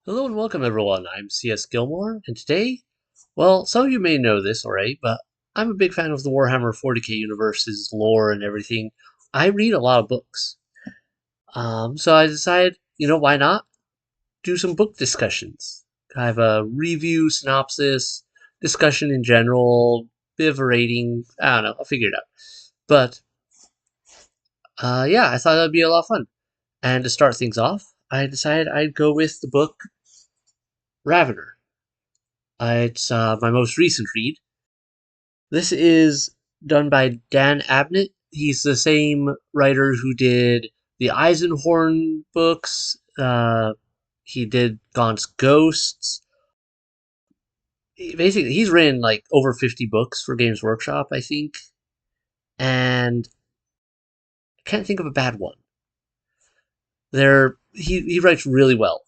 Hello and welcome everyone, I'm C.S.Gilmore, and today, well, some of you may know this already, but I'm a big fan of the Warhammer 40k universe's lore and everything. I read a lot of books. So I decided, why not do some book discussions? I have a review, synopsis, discussion in general, bit of a rating, I don't know, I'll figure it out. But, yeah, I thought that'd be a lot of fun. And to start things off, I decided I'd go with the book Ravenor. It's my most recent read. This is done by Dan Abnett. He's the same writer who did the Eisenhorn books. He did Gaunt's Ghosts. Basically, he's written like over 50 books for Games Workshop, I think. And I can't think of a bad one. He writes really well.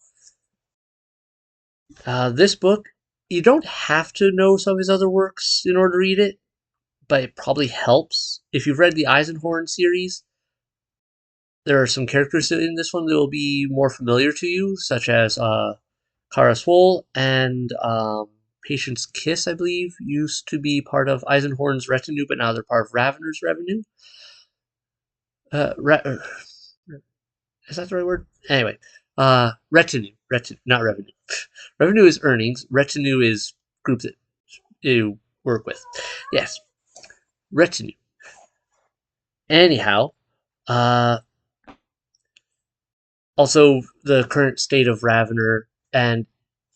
This book, you don't have to know some of his other works in order to read it, but it probably helps. If you've read the Eisenhorn series, there are some characters in this one that will be more familiar to you, such as Kara Swole and Patience Kiss, I believe, used to be part of Eisenhorn's retinue, but now they're part of Ravenor's revenue. Uh, ra- uh, is that the right word? Anyway, retinue, not revenue. Revenue is earnings. Retinue is group that you work with. Yes, retinue. Anyhow, uh, also the current state of Ravenor and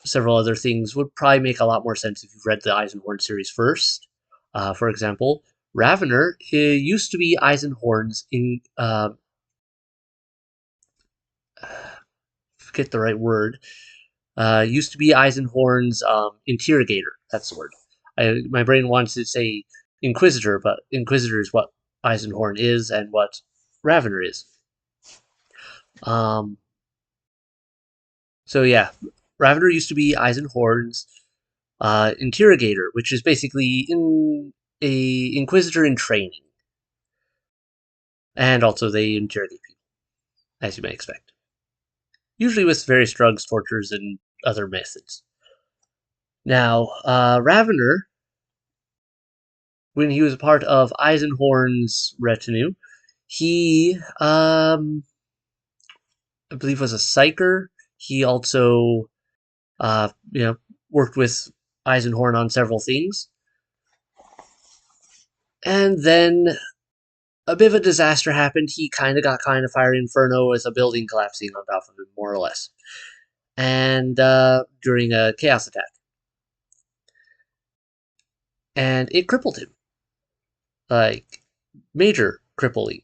several other things would probably make a lot more sense if you've read the Eisenhorn series first. For example, Ravenor used to be Eisenhorn's forget the right word. Used to be Eisenhorn's interrogator. That's the word. My brain wants to say inquisitor, but inquisitor is what Eisenhorn is and what Ravenor is. Um, so yeah, Ravenor used to be Eisenhorn's interrogator, which is basically a inquisitor in training, and also they interrogate people, as you may expect, usually with various drugs, tortures, and other methods. Now, Ravenor, when he was a part of Eisenhorn's retinue, he, I believe, was a psyker. He also, uh, you know, worked with Eisenhorn on several things, and then a bit of a disaster happened. He kind of got fire inferno with a building collapsing on top of him, more or less, and during a chaos attack, and it crippled him, like major crippling.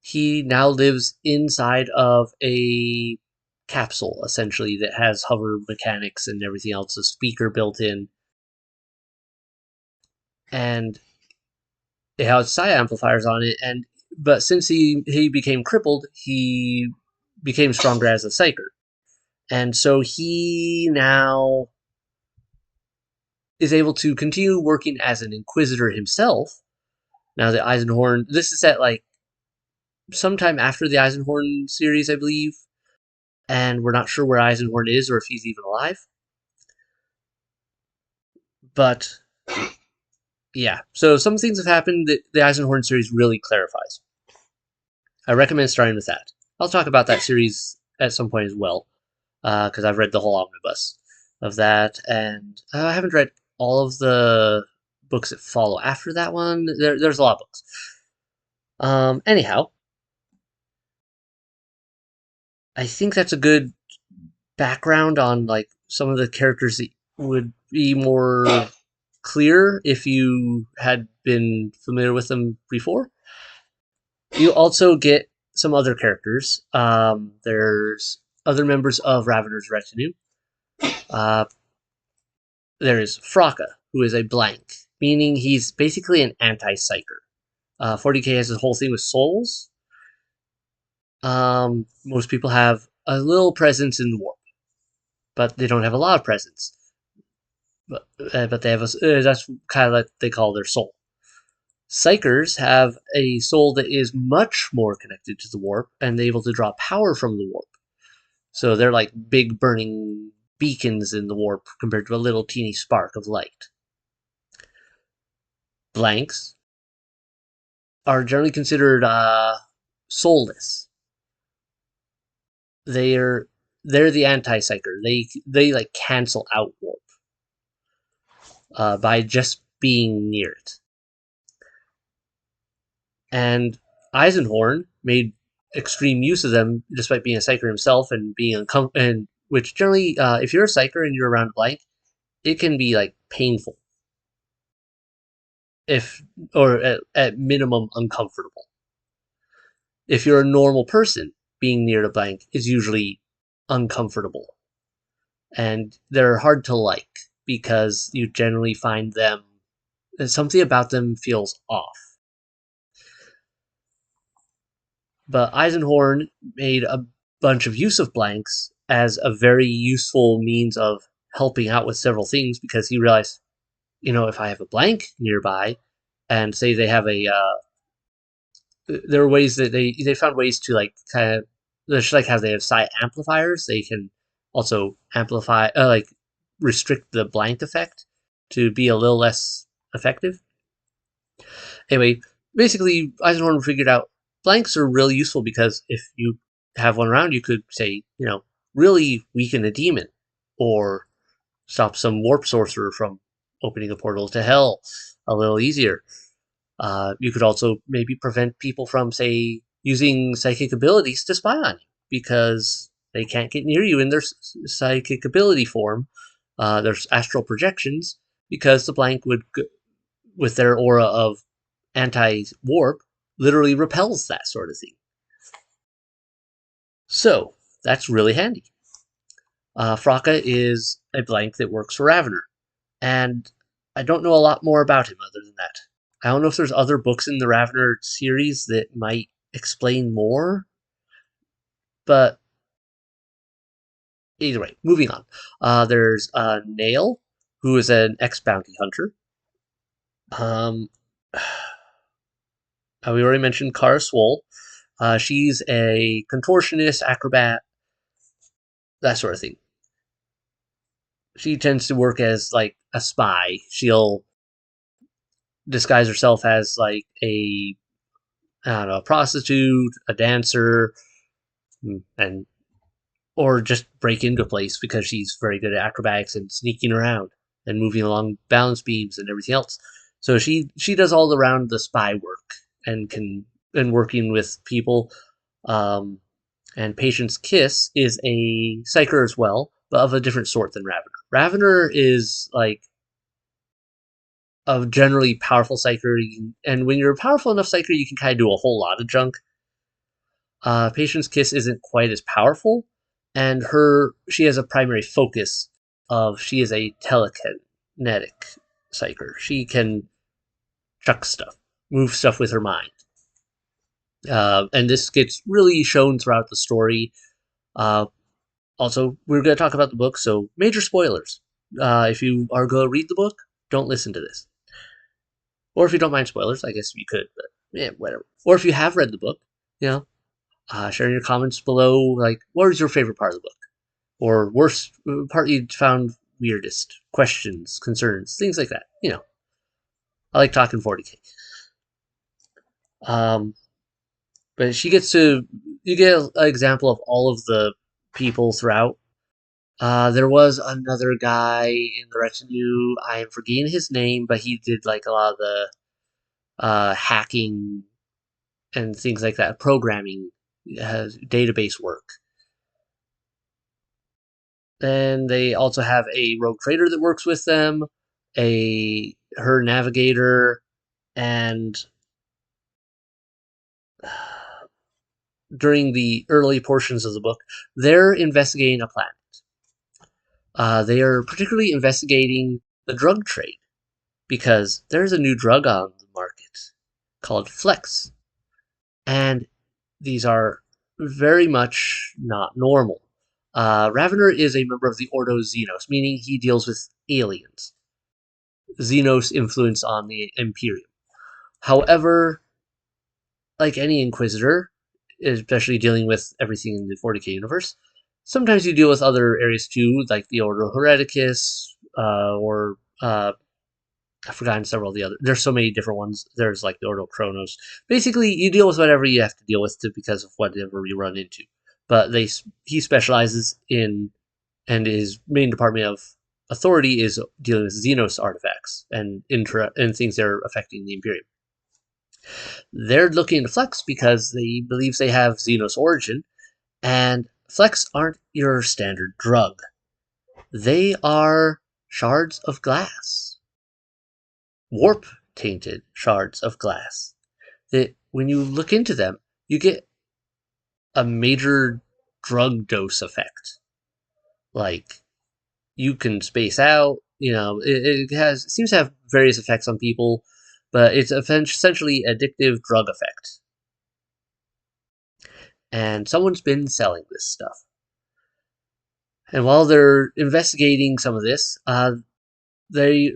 He now lives inside of a capsule, essentially, that has hover mechanics and everything else, a speaker built in, and it has psi amplifiers on it. And but since he became crippled, he became stronger as a psyker. And so he now is able to continue working as an inquisitor himself. Now the Eisenhorn, this is at like sometime after the Eisenhorn series, I believe, and we're not sure where Eisenhorn is or if he's even alive. But yeah, so some things have happened that the Eisenhorn series really clarifies. I recommend starting with that. I'll talk about that series at some point as well, because I've read the whole omnibus of that, and I haven't read all of the books that follow after that one. There's a lot of books. Anyhow, I think that's a good background on like some of the characters that would be more clear if you had been familiar with them before. You also get some other characters. There's other members of Ravenor's retinue. Uh, there is Fraka, who is a blank, meaning he's basically an anti-psyker. 40k has this whole thing with souls. Most people have a little presence in the warp, but they don't have a lot of presence. But they have that's kind of like they call their soul. Psychers have a soul that is much more connected to the warp and able to draw power from the warp. So they're like big burning beacons in the warp compared to a little teeny spark of light. Blanks are generally considered soulless. They're the anti-psyker. They like cancel out warp by just being near it. And Eisenhorn made extreme use of them, despite being a psyker himself and being uncomfortable. And which generally, if you're a psyker and you're around blank, it can be like painful, if or at minimum uncomfortable. If you're a normal person, being near the blank is usually uncomfortable, and they're hard to like because you generally find them something about them feels off. But Eisenhorn made a bunch of use of blanks as a very useful means of helping out with several things because he realized, if I have a blank nearby, and say they have there are ways that they found ways to like kind of just like how they have psi amplifiers, they can also amplify like restrict the blank effect to be a little less effective. Anyway, basically, Eisenhower figured out blanks are really useful because if you have one around, you could say, really weaken a demon or stop some warp sorcerer from opening a portal to hell a little easier. You could also maybe prevent people from, say, using psychic abilities to spy on you because they can't get near you in their psychic ability form. There's astral projections because the blank would, with their aura of anti-warp, literally repels that sort of thing. So that's really handy. Fraka is a blank that works for Ravenor, and I don't know a lot more about him other than that. I don't know if there's other books in the Ravenor series that might explain more, but either way, moving on. There's Nail, who is an ex-bounty hunter. We already mentioned Kara Swole. She's a contortionist, acrobat, that sort of thing. She tends to work as like a spy. She'll disguise herself as like a prostitute, a dancer, and or just break into a place because she's very good at acrobatics and sneaking around and moving along balance beams and everything else. So she does all around the spy work and working with people. And Patience Kiss is a psyker as well, but of a different sort than Ravenor. Ravenor is like a generally powerful psyker, and when you're a powerful enough psyker, you can kind of do a whole lot of junk. Patience Kiss isn't quite as powerful, and she has a primary focus of she is a telekinetic psyker. She can chuck stuff, move stuff with her mind. And this gets really shown throughout the story. Also, we're going to talk about the book, so major spoilers. If you are going to read the book, don't listen to this. Or if you don't mind spoilers, I guess you could, but yeah, whatever. Or if you have read the book, share in your comments below, like, what was your favorite part of the book? Or worst part you found weirdest? Questions, concerns, things like that. I like talking 40k. But you get an example of all of the people throughout. There was another guy in the retinue. I am forgetting his name, but he did like a lot of the hacking and things like that, programming, database work. Then they also have a rogue trader that works with them, her navigator, and during the early portions of the book, they're investigating a planet. They are particularly investigating the drug trade because there's a new drug on the market called flects, and these are very much not normal. Ravenor is a member of the Ordo Xenos, meaning he deals with aliens. Xenos influence on the Imperium. However, like any inquisitor, especially dealing with everything in the 40k universe, Sometimes you deal with other areas too, like the Ordo Hereticus, or I've forgotten several of the other. There's so many different ones. There's like the Ordo Chronos. Basically, you deal with whatever you have to deal with because of whatever you run into. But he specializes in, and his main department of authority is dealing with Xenos artifacts and things that are affecting the Imperium. They're looking into flects because they believe they have Xenos origin, and flects aren't your standard drug. They are shards of glass. Warp tainted shards of glass. That when you look into them, you get a major drug dose effect. Like, you can space out, it seems to have various effects on people, but it's essentially addictive drug effect. And someone's been selling this stuff. And while they're investigating some of this, they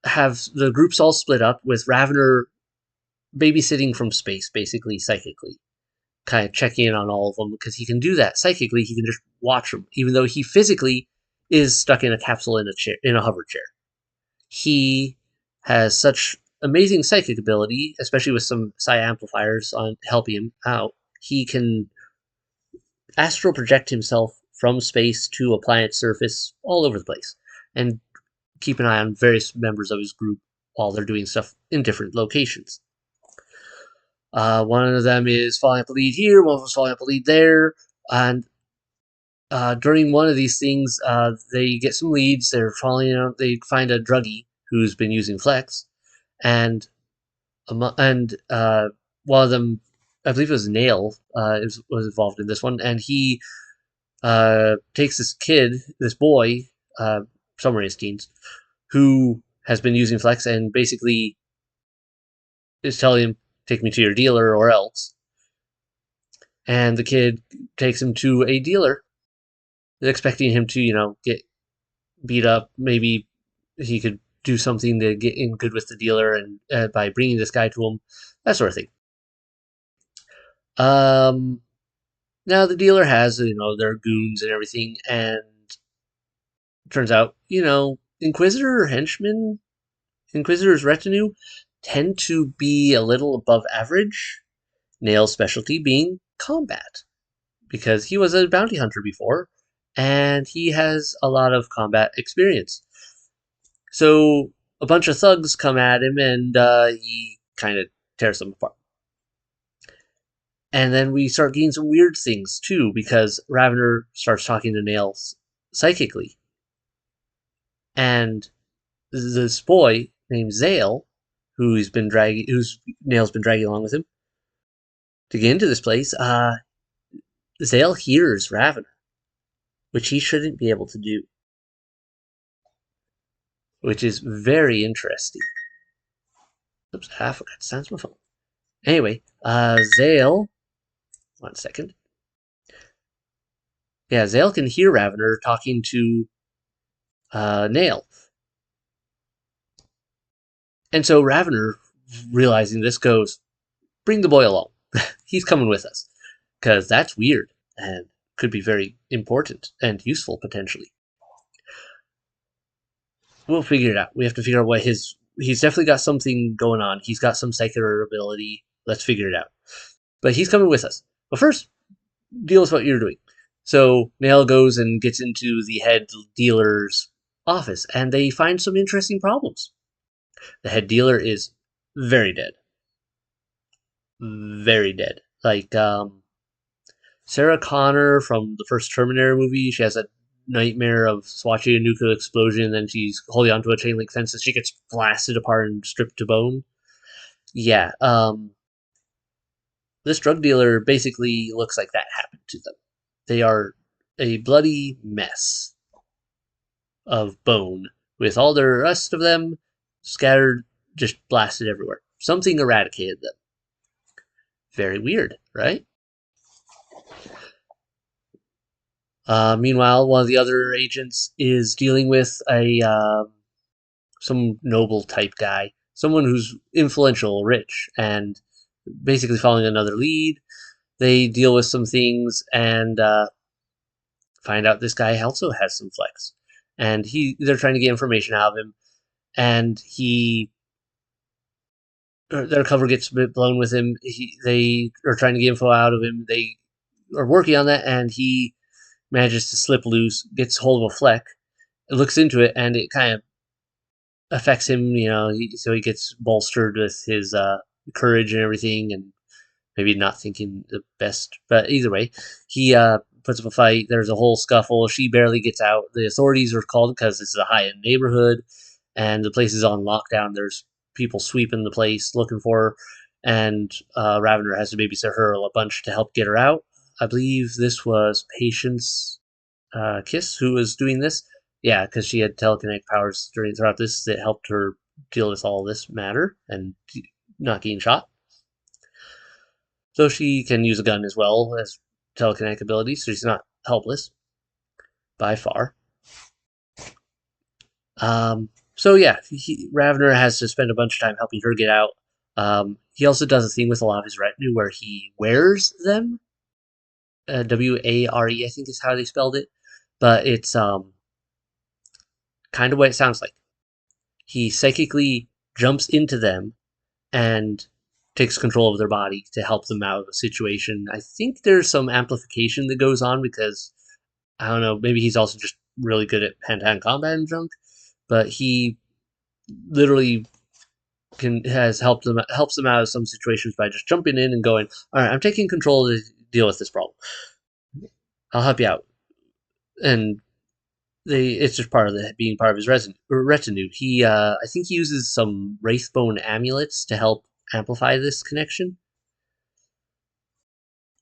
have the groups all split up with Ravenor babysitting from space, basically psychically, kind of checking in on all of them because he can do that psychically. He can just watch them, even though he physically is stuck in a capsule in a hover chair. He has such amazing psychic ability, especially with some psi amplifiers on helping him out. He can astral project himself from space to a planet's surface all over the place, and keep an eye on various members of his group while they're doing stuff in different locations. One of them is falling up a lead here, one of them is falling up a lead there, and during one of these things, they get some leads. They're falling out. They find a druggie who's been using flects, and one of them, I believe it was Nail, was involved in this one, and he takes this boy, somewhere in his teens, who has been using flex and basically is telling him, take me to your dealer or else. And the kid takes him to a dealer, expecting him to, get beat up. Maybe he could do something to get in good with the dealer, and by bringing this guy to him, that sort of thing. Now the dealer has, their goons and everything, and turns out, Inquisitor or henchmen, Inquisitor's retinue tend to be a little above average, Nail's specialty being combat, because he was a bounty hunter before, and he has a lot of combat experience. So a bunch of thugs come at him, and he kind of tears them apart. And then we start getting some weird things, too, because Ravenor starts talking to Nail psychically. And this boy named Zale, who's Nail's been dragging along with him to get into this place, Zale hears Ravenor, which he shouldn't be able to do, which is very interesting. Oops, I forgot to silence my phone. Anyway, Zale, one second. Yeah, Zale can hear Ravenor talking to Nail. And so Ravenor, realizing this, goes, bring the boy along. He's coming with us. Because that's weird and could be very important and useful, potentially. We'll figure it out. We have to figure out what he's definitely got something going on. He's got some psychic ability. Let's figure it out. But he's coming with us. But first, deal with what you're doing. So Nail goes and gets into the head dealer's office, and they find some interesting problems. The head dealer is very dead. Very dead. Like, Sarah Connor from the first Terminator movie, she has a nightmare of watching a nuclear explosion, and then she's holding onto a chain link fence and she gets blasted apart and stripped to bone. Yeah, this drug dealer basically looks like that happened to them. They are a bloody mess of bone, with all the rest of them scattered, just blasted everywhere. Something eradicated them. Very weird, right? Meanwhile, one of the other agents is dealing with some noble type guy, someone who's influential, rich, and basically following another lead. They deal with some things, and find out this guy also has some flects, and they're trying to get information out of him, and their cover gets a bit blown with him. They are trying to get info out of him. They are working on that, and he manages to slip loose, gets hold of a fleck, looks into it, and it kind of affects him. So he gets bolstered with his courage and everything, and maybe not thinking the best. But either way, he puts up a fight. There's a whole scuffle. She barely gets out. The authorities are called because this is a high-end neighborhood, and the place is on lockdown. There's people sweeping the place looking for her, and Ravenor has to babysit her a bunch to help get her out. I believe this was Patience Kiss who was doing this. Yeah, because she had telekinetic powers throughout this that helped her deal with all this matter and not getting shot. So she can use a gun as well as telekinetic abilities, so she's not helpless by far. So yeah, Ravenor has to spend a bunch of time helping her get out. He also does a thing with a lot of his retinue where he wears them. W-A-R-E, I think is how they spelled it. But it's kind of what it sounds like. He psychically jumps into them and takes control of their body to help them out of a situation. I think there's some amplification that goes on because, I don't know, maybe he's also just really good at hand-to-hand combat and junk, but he literally helps them out of some situations by just jumping in and going, all right, I'm taking control to deal with this problem. I'll help you out. And it's just part of being part of his retinue. He, I think he uses some Wraithbone amulets to help amplify this connection,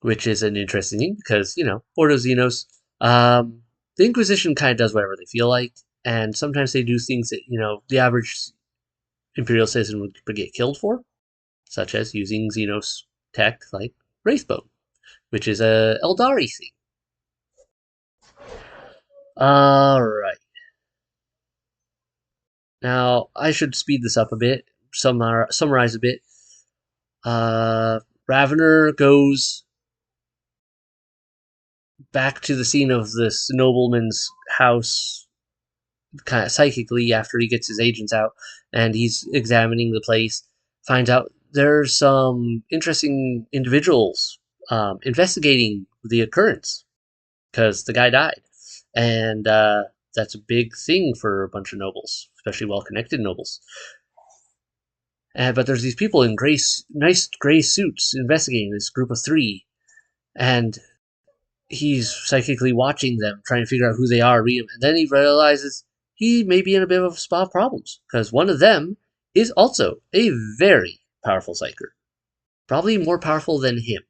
which is an interesting thing because, Ordo Xenos, the Inquisition kind of does whatever they feel like, and sometimes they do things that, the average Imperial citizen would get killed for, such as using Xenos tech like Wraithbone, which is a Eldari thing. Alright. Now, I should speed this up a bit, summarize a bit. Ravenor goes back to the scene of this nobleman's house kind of psychically after he gets his agents out, and he's examining the place, finds out there's some interesting individuals investigating the occurrence because the guy died. And that's a big thing for a bunch of nobles, especially well-connected nobles. But there's these people in nice gray suits investigating this group of 3, and he's psychically watching them, trying to figure out who they are, read them, and then he realizes he may be in a bit of a spot of problems, because one of them is also a very powerful psyker. Probably more powerful than him.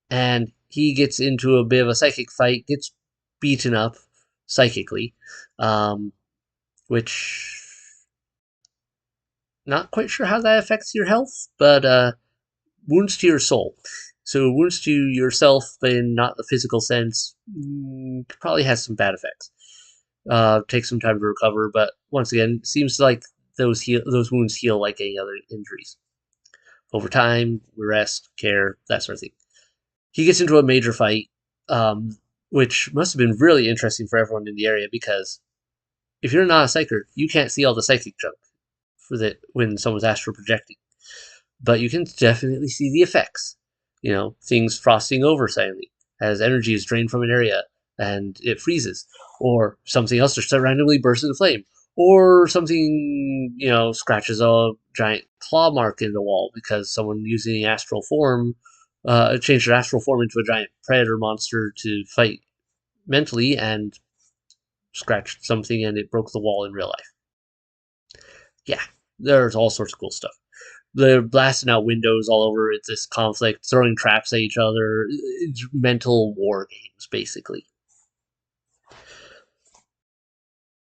And he gets into a bit of a psychic fight, gets beaten up psychically, which not quite sure how that affects your health, but wounds to your soul. So wounds to yourself, but in not the physical sense, probably has some bad effects. Takes some time to recover, but once again, seems like those wounds heal like any other injuries. Over time, rest, care, that sort of thing. He gets into a major fight, which must have been really interesting for everyone in the area, because if you're not a psyker, you can't see all the psychic junk when someone's astral projecting. But you can definitely see the effects. Things frosting over suddenly as energy is drained from an area and it freezes, or something else just randomly bursts into flame, or something scratches a giant claw mark in the wall because someone using astral form changed their astral form into a giant predator monster to fight mentally and scratched something and it broke the wall in real life. Yeah, there's all sorts of cool stuff. They're blasting out windows all over. It's this conflict, throwing traps at each other. It's mental war games, basically.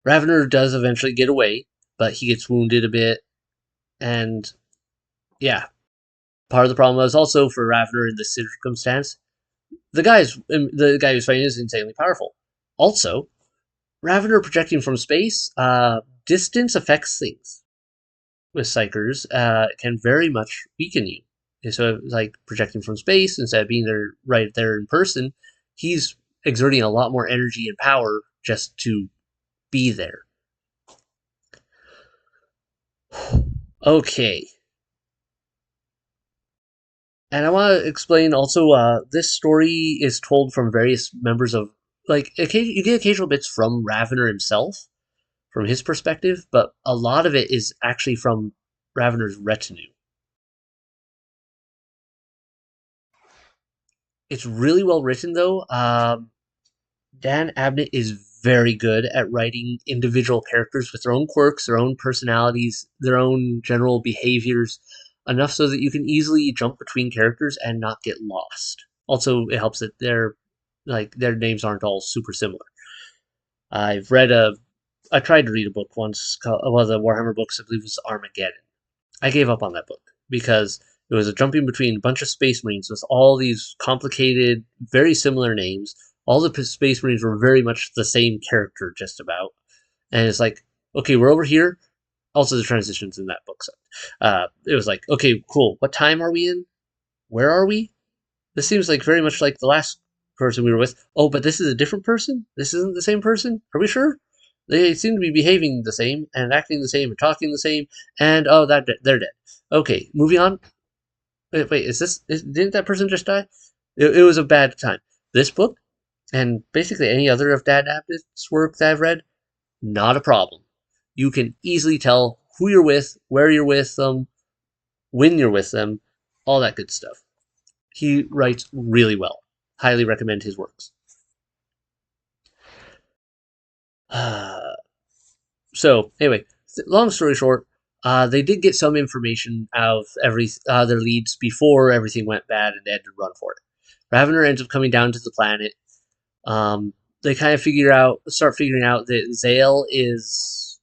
Ravenor does eventually get away, but he gets wounded a bit. And, yeah. Part of the problem was also for Ravenor in this circumstance, the guy who's fighting is insanely powerful. Also, Ravenor projecting from space, distance affects things. With psychers, can very much weaken you. And so, like projecting from space instead of being there right there in person, he's exerting a lot more energy and power just to be there. Okay. And I want to explain also, this story is told from various members of, like, you get occasional bits from Ravenor himself, from his perspective, but a lot of it is actually from Ravenor's retinue. It's really well written, though. Dan Abnett is very good at writing individual characters with their own quirks, their own personalities, their own general behaviors, enough so that you can easily jump between characters and not get lost. Also, it helps that their names aren't all super similar. I've read a I tried to read a book once called one of the Warhammer books. I believe it was Armageddon. I gave up on that book because it was a jumping between a bunch of space marines with all these complicated, very similar names. All the space marines were very much the same character, just about. And it's like, okay, we're over here. Also, the transitions in that book sucked. It was like, okay, cool. What time are we in? Where are we? This seems like very much like the last person we were with. Oh, but this is a different person? This isn't the same person? Are we sure? They seem to be behaving the same and acting the same and talking the same. And oh, they're dead. Okay, moving on. Wait, didn't that person just die? It was a bad time. This book and basically any other of Dan Abnett's work that I've read, not a problem. You can easily tell who you're with, where you're with them, when you're with them, all that good stuff. He writes really well. Highly recommend his works. So anyway, long story short, they did get some information out of their leads before everything went bad, and they had to run for it. Ravenor ends up coming down to the planet. They kind of start figuring out that Zale is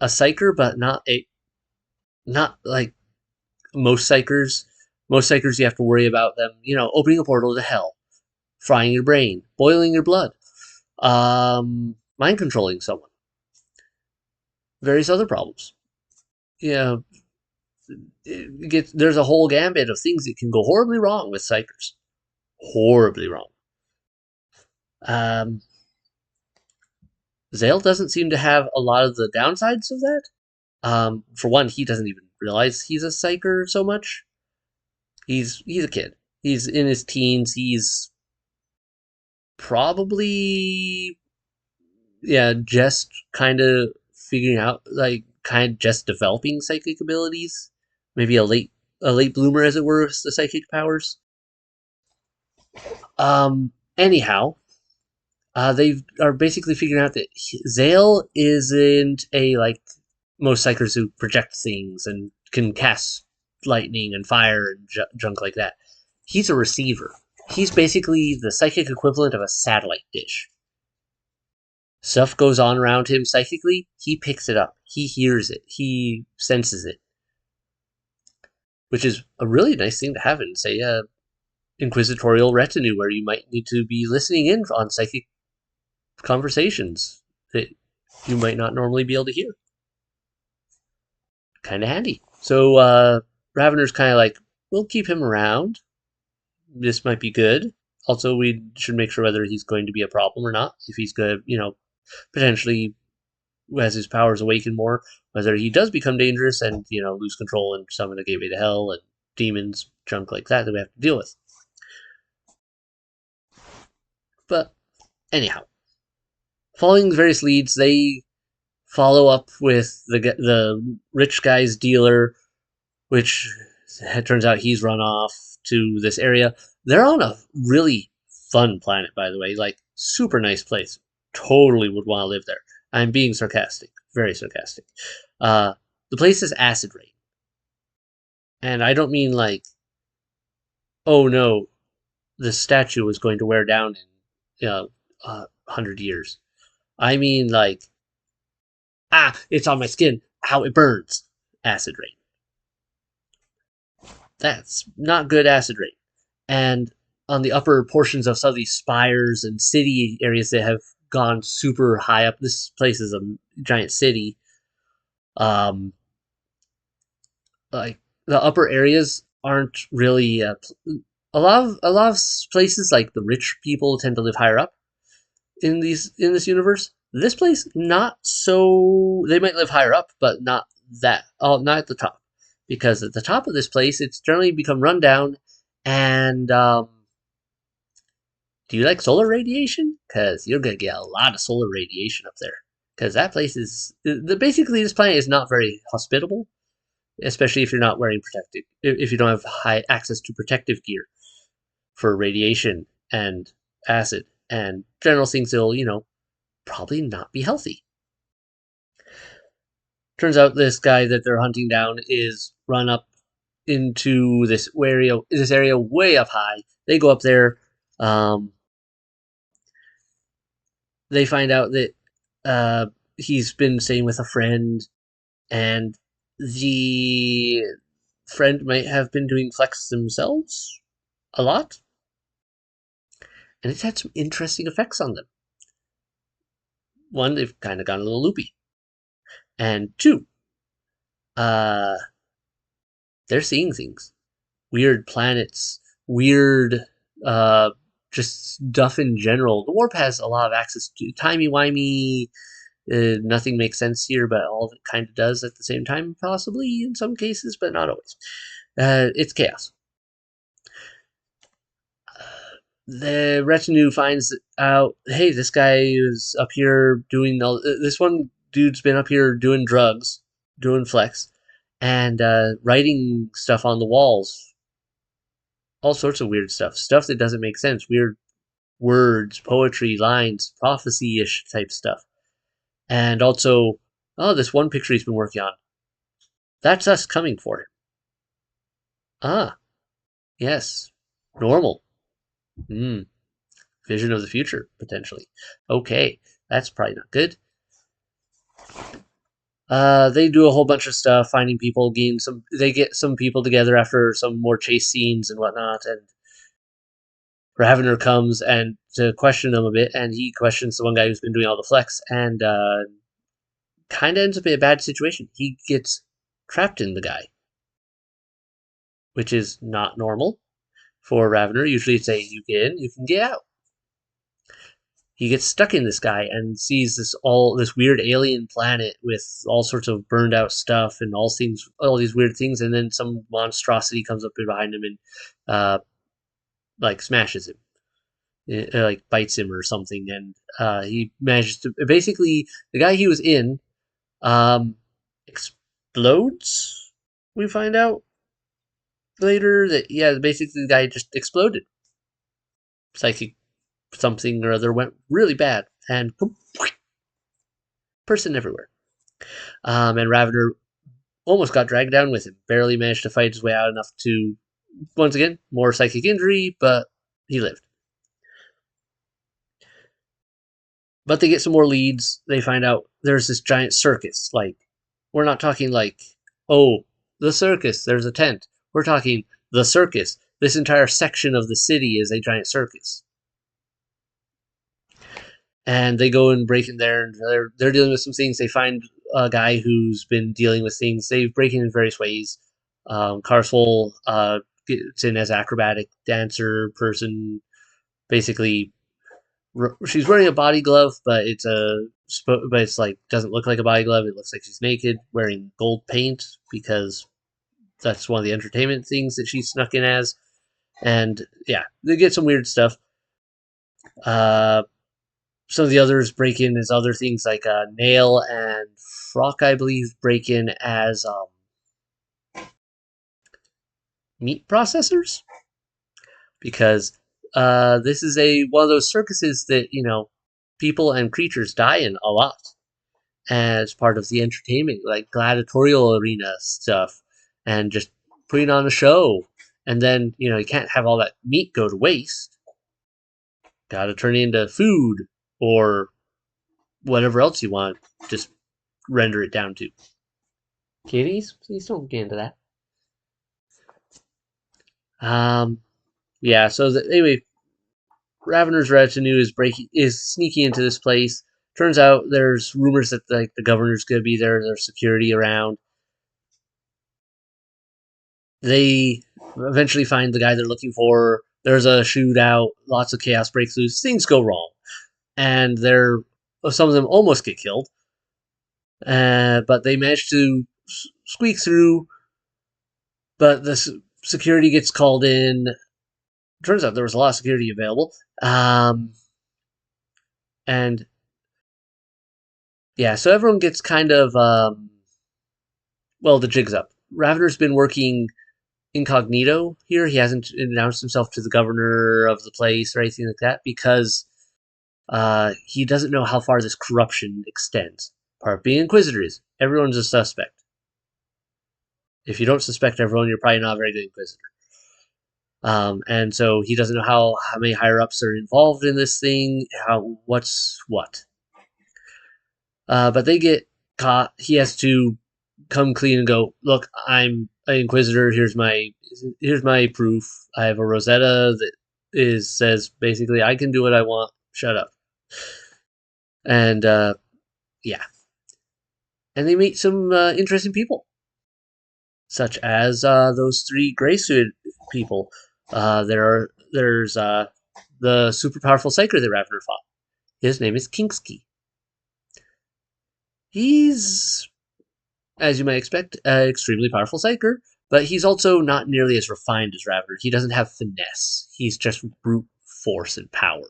a psyker, but not like most psykers. Most psykers, you have to worry about them, opening a portal to hell, frying your brain, boiling your blood, mind controlling someone, various other problems. Yeah, there's a whole gambit of things that can go horribly wrong with psykers. Horribly wrong. Um, Zale doesn't seem to have a lot of the downsides of that. For one, he doesn't even realize he's a psyker so much. He's a kid. He's in his teens. He's probably, yeah, just kind of figuring out, like, kind of just developing psychic abilities. Maybe a late bloomer, as it were, with the psychic powers. Anyhow, they are basically figuring out that Zale isn't a, like, most psychers who project things and can cast lightning and fire and junk like that. He's a receiver. He's basically the psychic equivalent of a satellite dish. Stuff goes on around him psychically, he picks it up. He hears it. He senses it. Which is a really nice thing to have in, say, a inquisitorial retinue where you might need to be listening in on psychic conversations that you might not normally be able to hear. Kind of handy. So Ravenor's kind of like, we'll keep him around. This might be good. Also, we should make sure whether he's going to be a problem or not. If he's going to, potentially, as his powers awaken more, whether he does become dangerous and, lose control and summon a gateway to hell and demons, junk like that we have to deal with. But anyhow, following the various leads, they follow up with the rich guy's dealer, which it turns out he's run off to this area. They're on a really fun planet, by the way, like super nice place. Totally would want to live there. I'm being sarcastic, very sarcastic. The place is acid rain, and I don't mean like, oh no, the statue is going to wear down in 100 years. I mean like, it's on my skin, how it burns. Acid rain. That's not good acid rain. And on the upper portions of some of these spires and city areas that have gone super high up, this place is a giant city. Like, the upper areas aren't really a lot of places, like the rich people, tend to live higher up in this universe. This place, not so. They might live higher up, but not that. Oh, not at the top, because at the top of this place, it's generally become run down. And do you like solar radiation? Because you're gonna get a lot of solar radiation up there. Because that place is basically, this planet is not very hospitable, especially if you're not wearing protective. If you don't have high access to protective gear for radiation and acid and general things that'll, probably not be healthy. Turns out this guy that they're hunting down is run up into this area way up high. They go up there. Um, they find out that he's been staying with a friend, and the friend might have been doing flects themselves a lot, and it's had some interesting effects on them. One, they've kind of gone a little loopy, and two, uh, they're seeing things, weird planets, weird, uh, just stuff in general. The warp has a lot of access to timey-wimey. Nothing makes sense here, but all of it kind of does at the same time, possibly in some cases, but not always. It's chaos. The retinue finds out, hey, this guy is up here doing this one dude's been up here doing drugs, doing flex, and writing stuff on the walls. All sorts of weird stuff that doesn't make sense. Weird words, poetry, lines, prophecy-ish type stuff. And also, oh, this one picture he's been working on. That's us coming for him. Ah, yes. Normal. Vision of the future, potentially. Okay, that's probably not good. They do a whole bunch of stuff, finding people, they get some people together after some more chase scenes and whatnot, and Ravenor comes and to question them a bit, and he questions the one guy who's been doing all the flex, and kind of ends up in a bad situation. He gets trapped in the guy, which is not normal for Ravenor. Usually it's you get in, you can get out. He gets stuck in this guy and sees this weird alien planet with all sorts of burned out stuff and all these weird things, and then some monstrosity comes up behind him and like smashes him. Like bites him or something, and he manages to basically, the guy he was in explodes. We find out later that, yeah, basically the guy just exploded. Psychic something or other went really bad, and boom, person everywhere. And Ravenor almost got dragged down with him. Barely managed to fight his way out enough to, once again, more psychic injury, but he lived. But they get some more leads. They find out there's this giant circus. Like, we're not talking like, oh, the circus, there's a tent. We're talking the circus. This entire section of the city is a giant circus. And they go and break in there, and they're dealing with some things. They find a guy who's been dealing with things. They break in various ways. Carswell gets in as acrobatic dancer person. Basically, she's wearing a body glove, but it's like, doesn't look like a body glove. It looks like she's naked, wearing gold paint, because that's one of the entertainment things that she snuck in as. And yeah, they get some weird stuff. Some of the others break in as other things, like Nail and Frock, I believe, break in as meat processors, because this is one of those circuses that, people and creatures die in a lot as part of the entertainment, like gladiatorial arena stuff, and just putting on a show. And then, you can't have all that meat go to waste. Gotta turn it into food or whatever else you want. Just render it down to. Kitties, please don't get into that. Yeah, so anyway, Ravenor's retinue is sneaking into this place. Turns out there's rumors that like the governor's gonna be there. There's security around. They eventually find the guy they're looking for. There's a shootout, lots of chaos breaks loose, things go wrong, and some of them almost get killed, but they manage to squeak through. But the security gets called in. Turns out there was a lot of security available, and yeah, so everyone gets kind of well, the jig's up. Ravenor's been working incognito here. He hasn't announced himself to the governor of the place or anything like that because he doesn't know how far this corruption extends. Part of being inquisitor is everyone's a suspect. If you don't suspect everyone, you're probably not a very good inquisitor. And so he doesn't know how many higher ups are involved in this thing, what's what. But they get caught. He has to come clean and go, look, I'm an inquisitor. Here's my proof. I have a Rosetta that says basically I can do what I want. Shut up. And yeah, and they meet some interesting people, such as those three gray suit people. There's the super powerful psyker that Ravenor fought. His name is Kinksky. He's, as you might expect, an extremely powerful psyker, but he's also not nearly as refined as Ravenor. He doesn't have finesse. He's just brute force and power.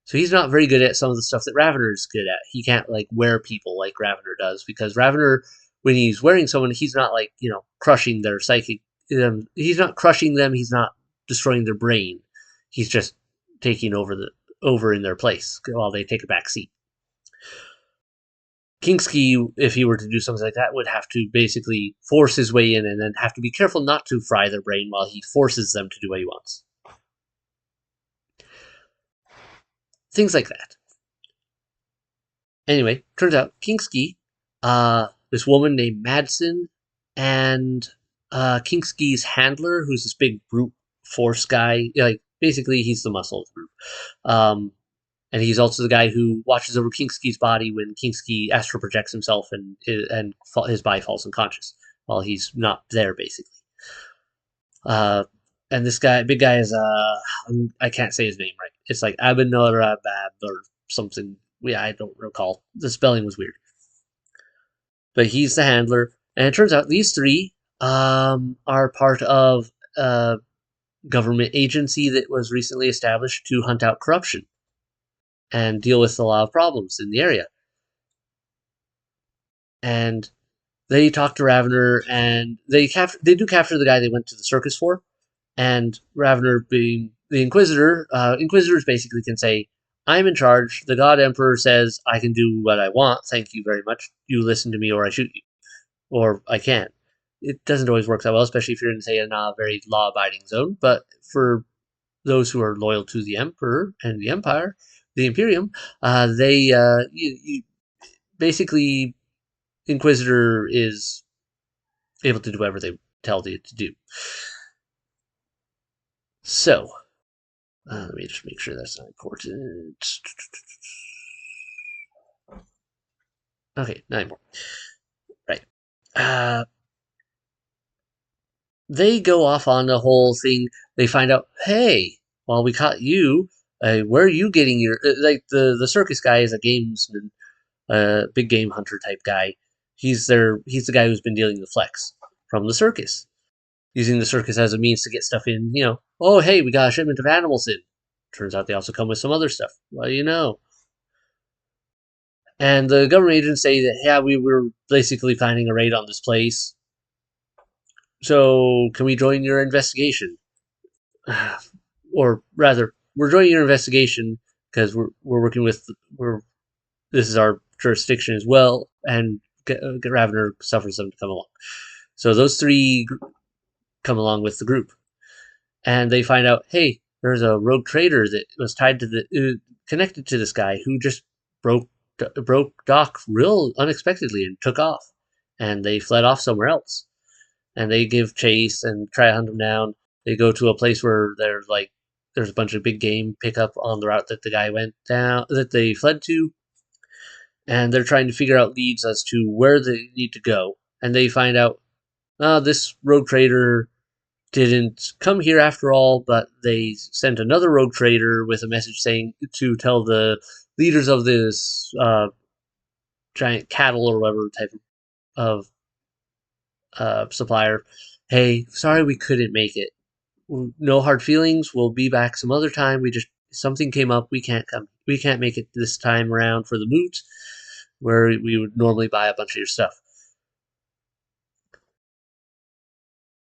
So he's not very good at some of the stuff that Ravenor is good at. He can't like wear people like Ravenor does, because Ravenor, when he's wearing someone, he's not like, crushing their psychic. He's not crushing them. He's not destroying their brain. He's just taking over in their place while they take a back seat. Kinksky, if he were to do something like that, would have to basically force his way in and then have to be careful not to fry their brain while he forces them to do what he wants. Things like that. Anyway, turns out Kinksky, this woman named Madsen, and Kinksky's handler, who's this big brute force guy, like basically he's the muscle of the group. And he's also the guy who watches over Kinksky's body when Kinksky astral projects himself and his body falls unconscious while he's not there, basically. And this guy, big guy, is I can't say his name right. It's like Abenorabab or something. Yeah, I don't recall. The spelling was weird. But he's the handler, and it turns out these three are part of a government agency that was recently established to hunt out corruption and deal with a lot of problems in the area. And they talk to Ravenor, and they do capture the guy they went to the circus for. And Ravenor, being the Inquisitor, Inquisitors basically can say, I'm in charge. The God Emperor says I can do what I want. Thank you very much. You listen to me or I shoot you. Or I can't. It doesn't always work that well, especially if you're in, say, a very law-abiding zone. But for those who are loyal to the Emperor and the Empire, the Imperium, basically, Inquisitor is able to do whatever they tell you to do. So, let me just make sure that's not important. Okay, 9 more. Right. They go off on the whole thing. They find out, hey, while we caught you, where are you getting your... like, the circus guy is a gamesman, big game hunter type guy. He's the guy who's been dealing the flects from the circus, using the circus as a means to get stuff in, oh, hey, we got a shipment of animals in. Turns out they also come with some other stuff. Well, And the government agents say that, yeah, we were basically planning a raid on this place. So, can we join your investigation? Or rather, we're joining your investigation because we're working with... this is our jurisdiction as well, and Ravenor suffers them to come along. So those three come along with the group, and they find out, hey, there's a rogue trader that was tied to connected to this guy who just broke dock real unexpectedly and took off, and they fled off somewhere else. And they give chase and try to hunt him down. They go to a place where there's a bunch of big game pickup on the route that the guy went down, that they fled to. And they're trying to figure out leads as to where they need to go. And they find out, this rogue trader didn't come here after all, but they sent another rogue trader with a message saying to tell the leaders of this giant cattle or whatever type of supplier, hey, sorry we couldn't make it. No hard feelings. We'll be back some other time. We just something came up. We can't come. We can't make it this time around for the moot, where we would normally buy a bunch of your stuff.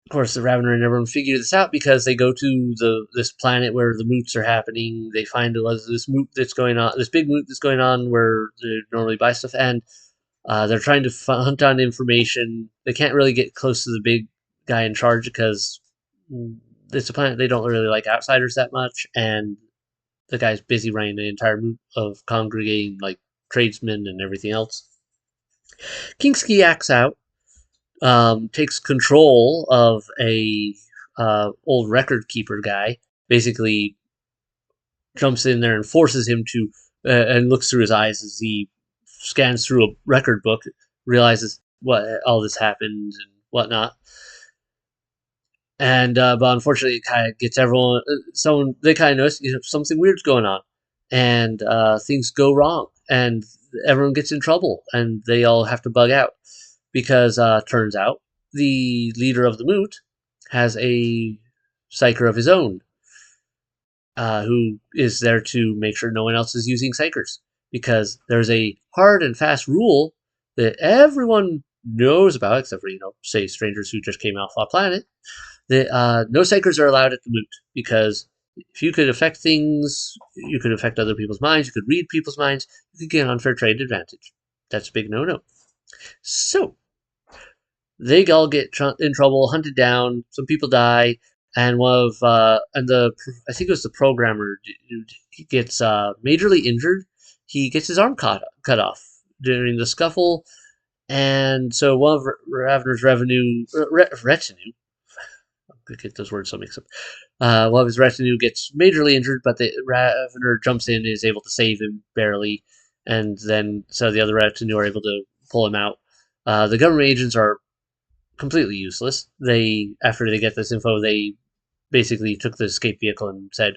Of course, the Ravenor and everyone figure this out because they go to this planet where the moots are happening. They find this moot that's going on, this big moot that's going on where they normally buy stuff, and they're trying to hunt down information. They can't really get close to the big guy in charge because it's a planet they don't really like outsiders that much, and the guy's busy running the entire moot of congregating like tradesmen and everything else. Kingski acts out, takes control of a old record keeper guy, basically jumps in there and forces him to, and looks through his eyes as he scans through a record book, realizes what all this happened and whatnot. And but unfortunately, it kind of gets everyone. Someone they kind of notice something weird's going on, and things go wrong, and everyone gets in trouble, and they all have to bug out because turns out the leader of the moot has a psyker of his own, who is there to make sure no one else is using psykers, because there's a hard and fast rule that everyone knows about, except for say strangers who just came off our planet. That no psykers are allowed at the moot, because if you could affect things, you could affect other people's minds, you could read people's minds, you could get an unfair trade advantage. That's a big no-no. So they all get in trouble, hunted down. Some people die, and I think it was the programmer dude, he gets majorly injured. He gets his arm cut off during the scuffle, and so one of Ravenor's retinue. I get those words so mixed up. One of his retinue gets majorly injured, but the Ravenor jumps in and is able to save him barely, and then so the other retinue are able to pull him out. The government agents are completely useless. After they get this info, they basically took the escape vehicle and said,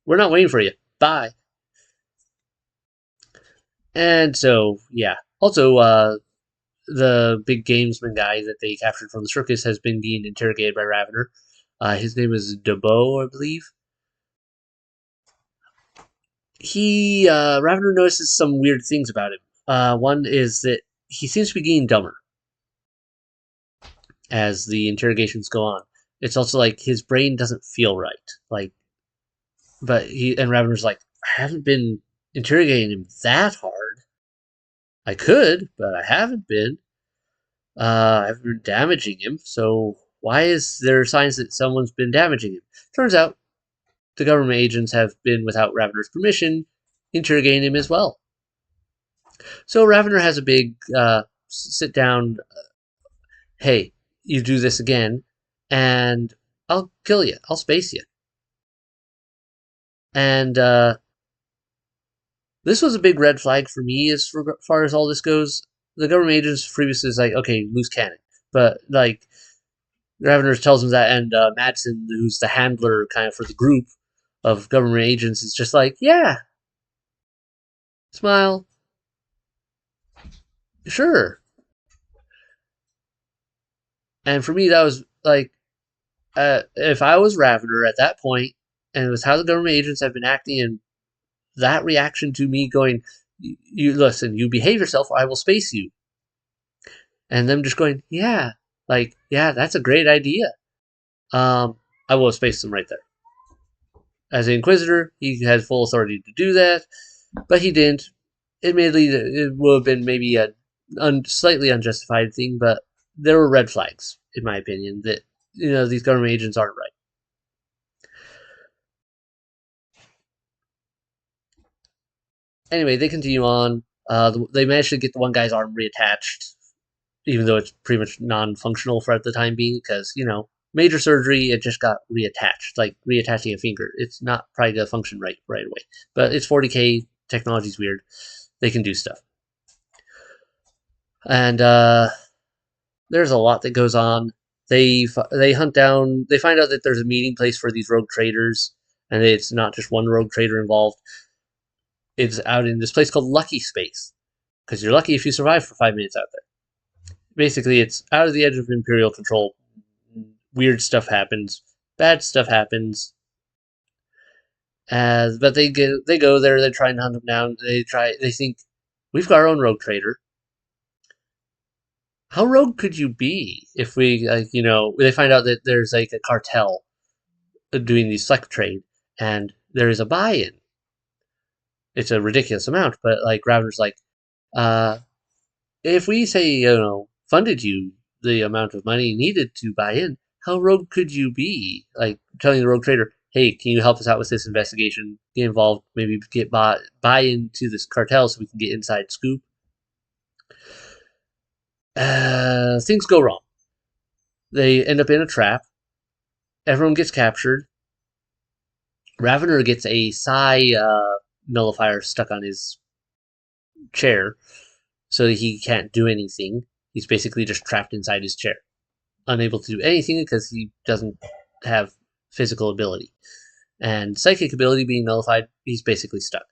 "We're not waiting for you. Bye." And so, yeah. Also, the big gamesman guy that they captured from the circus has been being interrogated by Ravenor. His name is Debo, I believe. Ravenor notices some weird things about him. One is that he seems to be getting dumber as the interrogations go on. It's also like his brain doesn't feel right. But Ravenor's like, I haven't been interrogating him that hard. I could, but I haven't been. I've been damaging him, so why is there signs that someone's been damaging him? Turns out the government agents have been, without Ravenor's permission, interrogating him as well. So Ravenor has a big sit down, hey, you do this again, and I'll kill you. I'll space you. And this was a big red flag for me as far as all this goes. The government agents previously is like, okay, loose cannon. But, like, Ravenor tells him that, and Madsen, who's the handler kind of for the group of government agents, is just like, yeah, smile, sure. And for me, that was like, if I was Ravenor at that point, and it was how the government agents have been acting, and that reaction to me going, you listen, you behave yourself, or I will space you. And them just going, yeah, that's a great idea. I will have spaced them right there. As an inquisitor, he had full authority to do that, but he didn't. Admittedly, it would have been maybe a slightly unjustified thing, but there were red flags, in my opinion, that these government agents aren't right. Anyway, they continue on. They managed to get the one guy's arm reattached, even though it's pretty much non-functional for at the time being, because major surgery, it just got reattached, like reattaching a finger. It's not probably gonna function right away, but it's 40k. Technology's weird. They can do stuff, and there's a lot that goes on. They hunt down. They find out that there's a meeting place for these rogue traders, and it's not just one rogue trader involved. It's out in this place called Lucky Space, because you're lucky if you survive for 5 minutes out there. Basically, it's out of the edge of Imperial control. Weird stuff happens. Bad stuff happens. But they go there. They're trying to hunt them down. They think we've got our own rogue trader. How rogue could you be if we they find out that there's like a cartel doing the select trade, and there is a buy-in. It's a ridiculous amount, but like Ravenor's like, if we say funded you the amount of money needed to buy in, how rogue could you be? Like telling the rogue trader, hey, can you help us out with this investigation? Get involved, maybe get buy into this cartel so we can get inside scoop. Things go wrong. They end up in a trap. Everyone gets captured. Ravenor gets a psi nullifier stuck on his chair, so that he can't do anything. He's basically just trapped inside his chair, unable to do anything because he doesn't have physical ability. And psychic ability being nullified, he's basically stuck.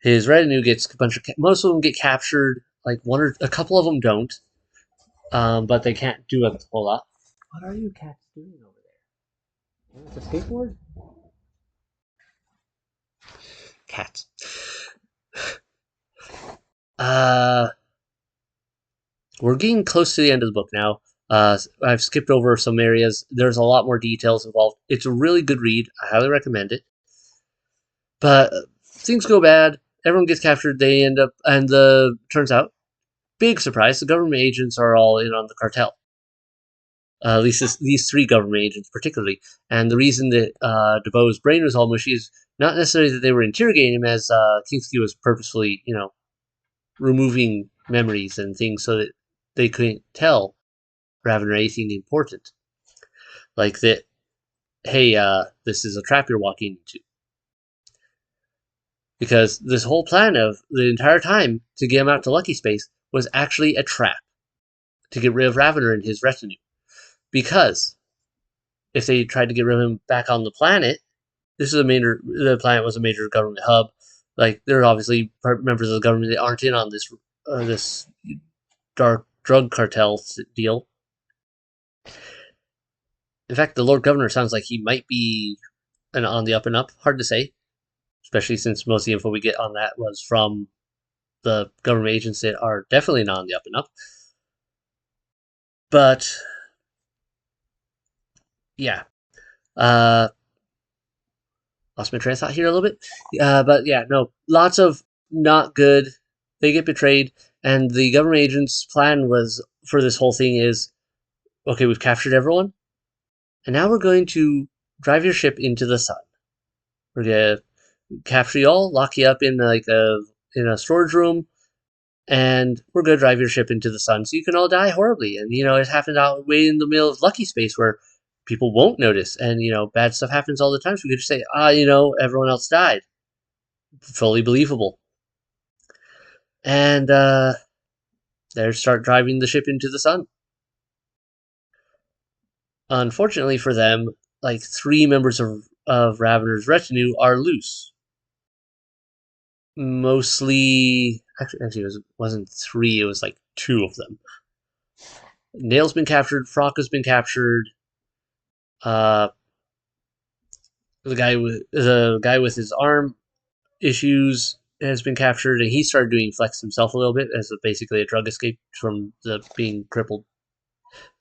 His retinue gets a bunch of... most of them get captured. Like a couple of them don't. But they can't do a whole lot. What are you cats doing over there? It's a skateboard? Cats. We're getting close to the end of the book now. I've skipped over some areas. There's a lot more details involved. It's a really good read. I highly recommend it. But things go bad. Everyone gets captured. They end up, and turns out, big surprise, the government agents are all in on the cartel. At least these 3 government agents particularly. And the reason that DeBoe's brain was all mushy is not necessarily that they were interrogating him, as Kingsley was purposefully, removing memories and things so that they couldn't tell Ravenor anything important. Like that, hey, this is a trap you're walking into. Because this whole plan of the entire time to get him out to Lucky Space was actually a trap to get rid of Ravenor and his retinue. Because if they tried to get rid of him back on the planet, the planet was a major government hub. Like, there are obviously members of the government that aren't in on this dark drug cartel deal. In fact, the Lord Governor sounds like he might be on the up and up. Hard to say, especially since most of the info we get on that was from the government agents that are definitely not on the up and up. But yeah, lost my train of thought here a little bit. But yeah, no, lots of not good. They get betrayed, and the government agent's plan was for this whole thing is, okay, we've captured everyone, and now we're going to drive your ship into the sun. We're gonna capture you all, lock you up in a storage room, and we're gonna drive your ship into the sun so you can all die horribly. And it happened out way in the middle of Lucky Space where people won't notice, and bad stuff happens all the time. So we could just say, everyone else died. Fully believable. And they start driving the ship into the sun. Unfortunately for them, like 3 members of Ravenor's retinue are loose. Mostly, actually, it wasn't 3. It was like 2 of them. Nail's been captured. Frock has been captured. The guy with his arm issues has been captured, and he started doing flects himself a little bit as basically a drug escape from being crippled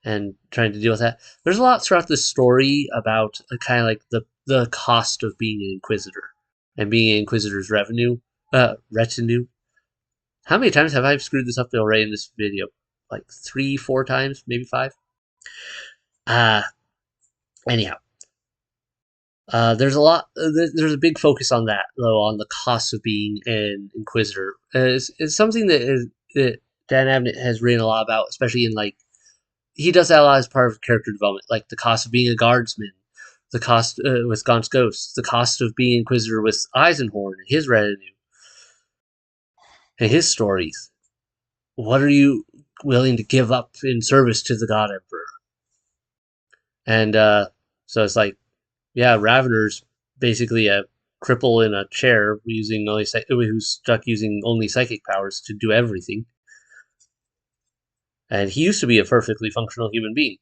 and trying to deal with that. There's a lot throughout this story about kind of like the cost of being an inquisitor and being an inquisitor's retinue. How many times have I screwed this up already in this video? Like 3, 4 times, maybe 5. Anyhow, there's a lot. There's a big focus on that, though, on the cost of being an inquisitor. It's something that Dan Abnett has written a lot about, especially in he does that a lot as part of character development, like the cost of being a guardsman, the cost with Gaunt's Ghost, the cost of being inquisitor with Eisenhorn and his retinue, and his stories. What are you willing to give up in service to the God Emperor? And so it's like, yeah, Ravenor's basically a cripple in a chair using only who's stuck using only psychic powers to do everything. And he used to be a perfectly functional human being,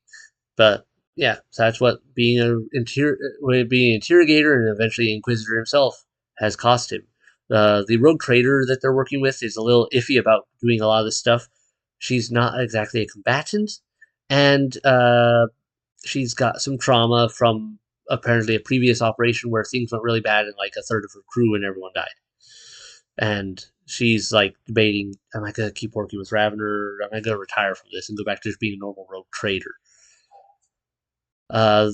but yeah, so that's what being being an interrogator and eventually inquisitor himself has cost him. The rogue trader that they're working with is a little iffy about doing a lot of this stuff. She's not exactly a combatant, and she's got some trauma from apparently a previous operation where things went really bad and like a third of her crew and everyone died. And she's like debating, am I going to keep working with Ravenor? Am I going to retire from this and go back to just being a normal rogue trader? Uh,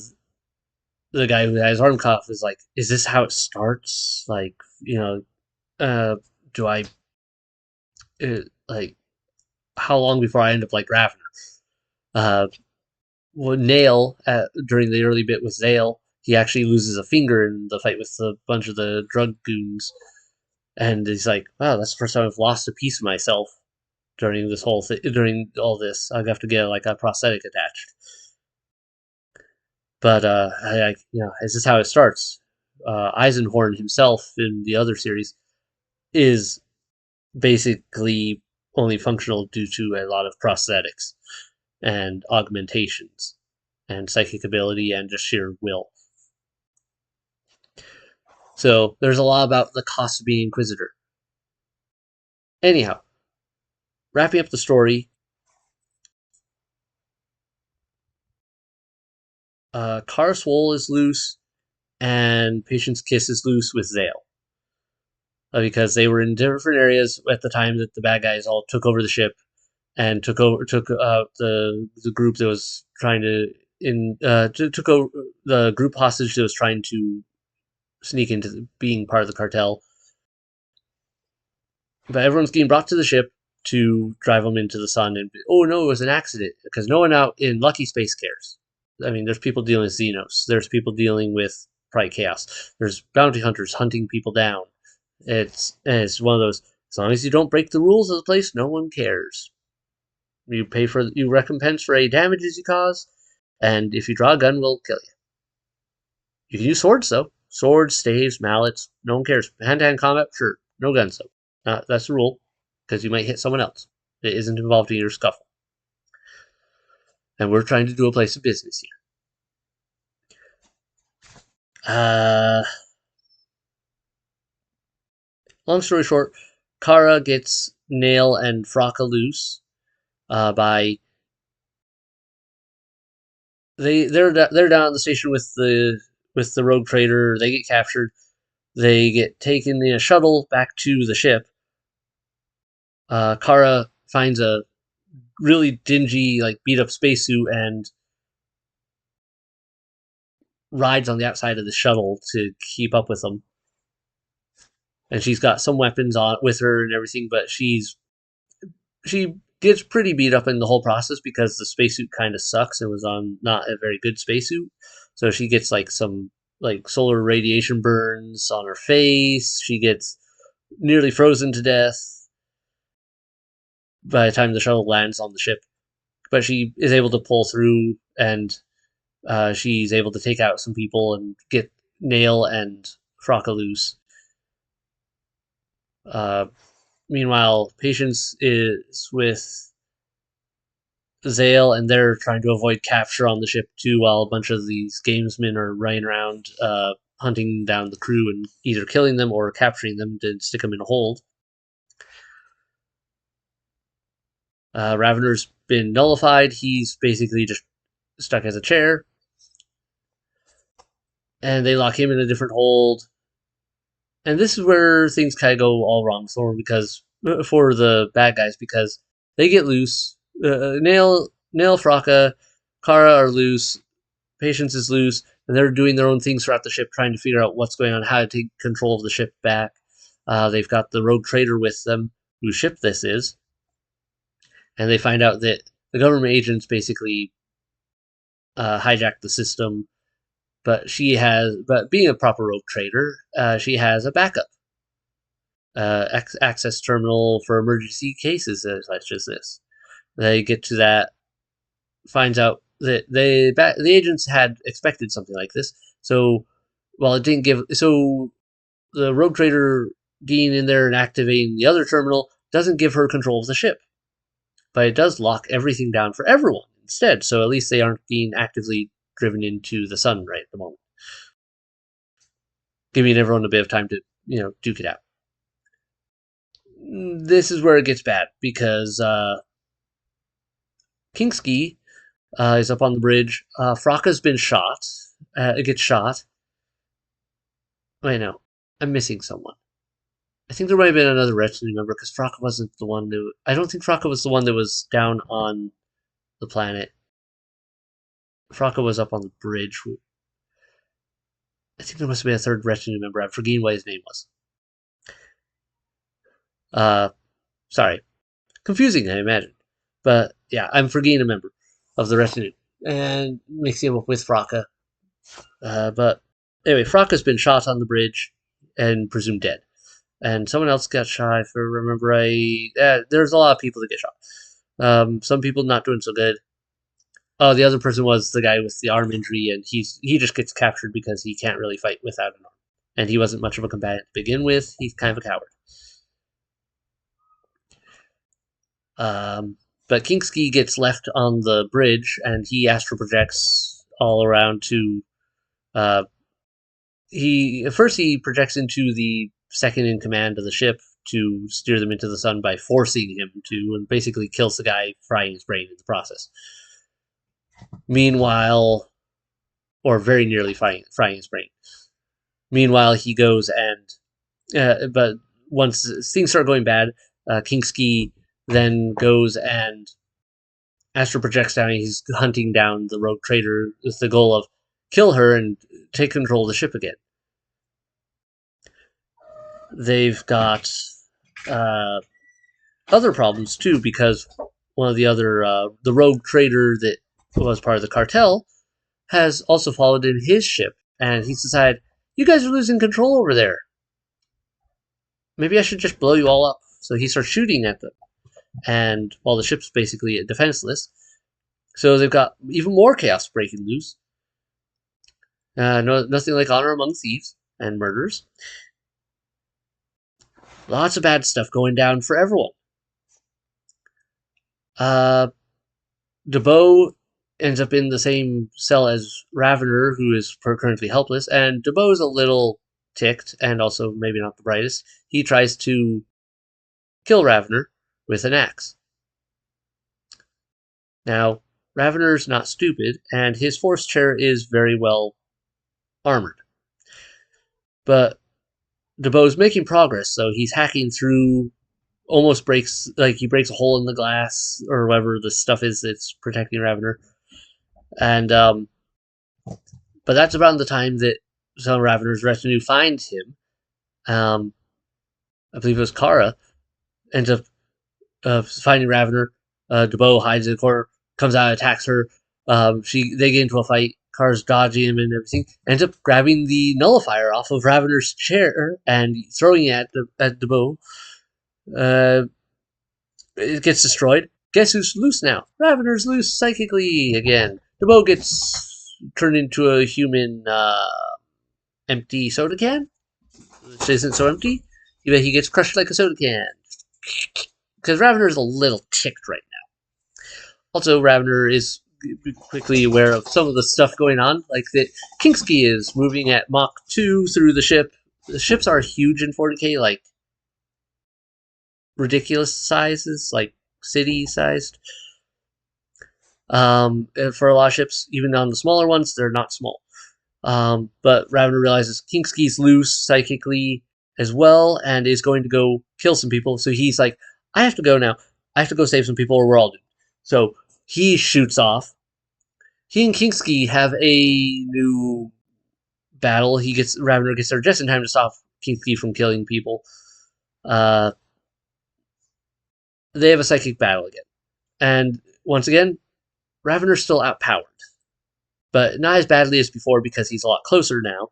the guy who has Armkoff is like, is this how it starts? Like, do I, like, how long before I end up like Ravenor? Uh, Nail, during the early bit with Zale, he actually loses a finger in the fight with a bunch of the drug goons. And he's like, wow, that's the first time I've lost a piece of myself during this whole thing. During all this, I have to get like a prosthetic attached. But is this how it starts? Eisenhorn himself in the other series is basically only functional due to a lot of prosthetics and augmentations and psychic ability and just sheer will. So there's a lot about the cost of being Inquisitor. Anyhow, wrapping up the story, Kara Swole is loose and Patience Kiss is loose with Zale. Because they were in different areas at the time that the bad guys all took over the ship and took the group that was trying took over the group hostage that was trying to sneak into being part of the cartel. But everyone's getting brought to the ship to drive them into the sun. And oh no, it was an accident because no one out in Lucky Space cares. I mean, there's people dealing with Xenos. There's people dealing with Pride Chaos. There's bounty hunters hunting people down. It's one of those. As long as you don't break the rules of the place, no one cares. You recompense for any damages you cause, and if you draw a gun, we'll kill you. You can use swords though. Swords, staves, mallets. No one cares. Hand-to-hand combat, sure. No guns though. That's the rule, because you might hit someone else. It isn't involved in your scuffle. And we're trying to do a place of business here. Long story short, Kara gets Nail and Fraka loose by they're down at the station with the rogue trader. They get captured. They get taken in a shuttle back to the ship. Kara finds a really dingy, like beat up spacesuit and rides on the outside of the shuttle to keep up with them. And she's got some weapons on with her and everything, but she gets pretty beat up in the whole process because the spacesuit kind of sucks and was on not a very good spacesuit. So she gets like some like solar radiation burns on her face. She gets nearly frozen to death by the time the shuttle lands on the ship. But she is able to pull through, and she's able to take out some people and get Nail and Fraka loose. Meanwhile, Patience is with Zale, and they're trying to avoid capture on the ship too, while a bunch of these gamesmen are running around hunting down the crew and either killing them or capturing them to stick them in a hold. Ravenor's been nullified. He's basically just stuck as a chair. And they lock him in a different hold. And this is where things kind of go all wrong for the bad guys, because they get loose. Nail, Fraka, Kara are loose. Patience is loose, and they're doing their own things throughout the ship, trying to figure out what's going on, how to take control of the ship back. They've got the rogue trader with them, whose ship this is, and they find out that the government agents basically hijacked the system. But being a proper rogue trader, she has a backup access terminal for emergency cases such as this. They get to that, finds out the agents had expected something like this. So while it didn't give, so the rogue trader getting in there and activating the other terminal doesn't give her control of the ship, but it does lock everything down for everyone instead. So at least they aren't being actively driven into the sun right at the moment, giving everyone a bit of time to duke it out. This is where it gets bad because Kingsky is up on the bridge. Fraka's been shot. It gets shot. Wait, no. I'm missing someone. I think there might have been another retinue member because Fraka wasn't the one who... I don't think Fraka was the one that was down on the planet. Fraka was up on the bridge. I think there must have been a third retinue member. I'm forgetting what his name was. Sorry. Confusing, I imagine. But yeah, I'm forgetting a member of the retinue. And mixing him up with Fraka. But anyway, Fraka's been shot on the bridge and presumed dead. And someone else got shot, if I remember right. There's a lot of people that get shot. Some people not doing so good. Oh, the other person was the guy with the arm injury, and he just gets captured because he can't really fight without an arm. And he wasn't much of a combatant to begin with. He's kind of a coward. But Kingsky gets left on the bridge, and he astral projects all around to... he projects into the second in command of the ship to steer them into the sun by forcing him to, and basically kills the guy, frying his brain in the process. Meanwhile, or very nearly frying his brain. Meanwhile, he goes and, but once things start going bad, Kingsky then goes and astral projects down, and he's hunting down the rogue trader with the goal of kill her and take control of the ship again. They've got other problems too, because one of the other, the rogue trader that was part of the cartel, has also followed in his ship, and he's decided, you guys are losing control over there. Maybe I should just blow you all up. So he starts shooting at them, and while the ship's basically defenseless, so they've got even more chaos breaking loose. Nothing like honor among thieves and murderers. Lots of bad stuff going down for everyone. Debo ends up in the same cell as Ravenor, who is currently helpless, and Debo's a little ticked, and also maybe not the brightest. He tries to kill Ravenor with an axe. Now, Ravenor's not stupid, and his force chair is very well armored. But Debo's making progress, so he's hacking through, almost breaks, like he breaks a hole in the glass, or whatever the stuff is that's protecting Ravenor. And, but that's around the time that some of Ravenor's retinue finds him. I believe it was Kara, ends up finding Ravenor. Debo hides in the corner, comes out, attacks her. They get into a fight. Kara's dodging him and everything. Ends up grabbing the nullifier off of Ravenor's chair and throwing it at Debo. It gets destroyed. Guess who's loose now? Ravenor's loose psychically again. Debo gets turned into a human empty soda can, which isn't so empty. He gets crushed like a soda can. Because Ravenor's a little ticked right now. Also, Ravenor is quickly aware of some of the stuff going on, like that Kingsky is moving at Mach 2 through the ship. The ships are huge in 40k, like ridiculous sizes, like city-sized. For a lot of ships, even on the smaller ones, they're not small. But Ravenor realizes Kingsky's loose psychically as well, and is going to go kill some people. So he's like, I have to go now. I have to go save some people, or we're all doomed. So he shoots off. He and Kingsky have a new battle. Ravenor gets there just in time to stop Kingsky from killing people. They have a psychic battle again. And once again, Ravenor's still outpowered. But not as badly as before because he's a lot closer now.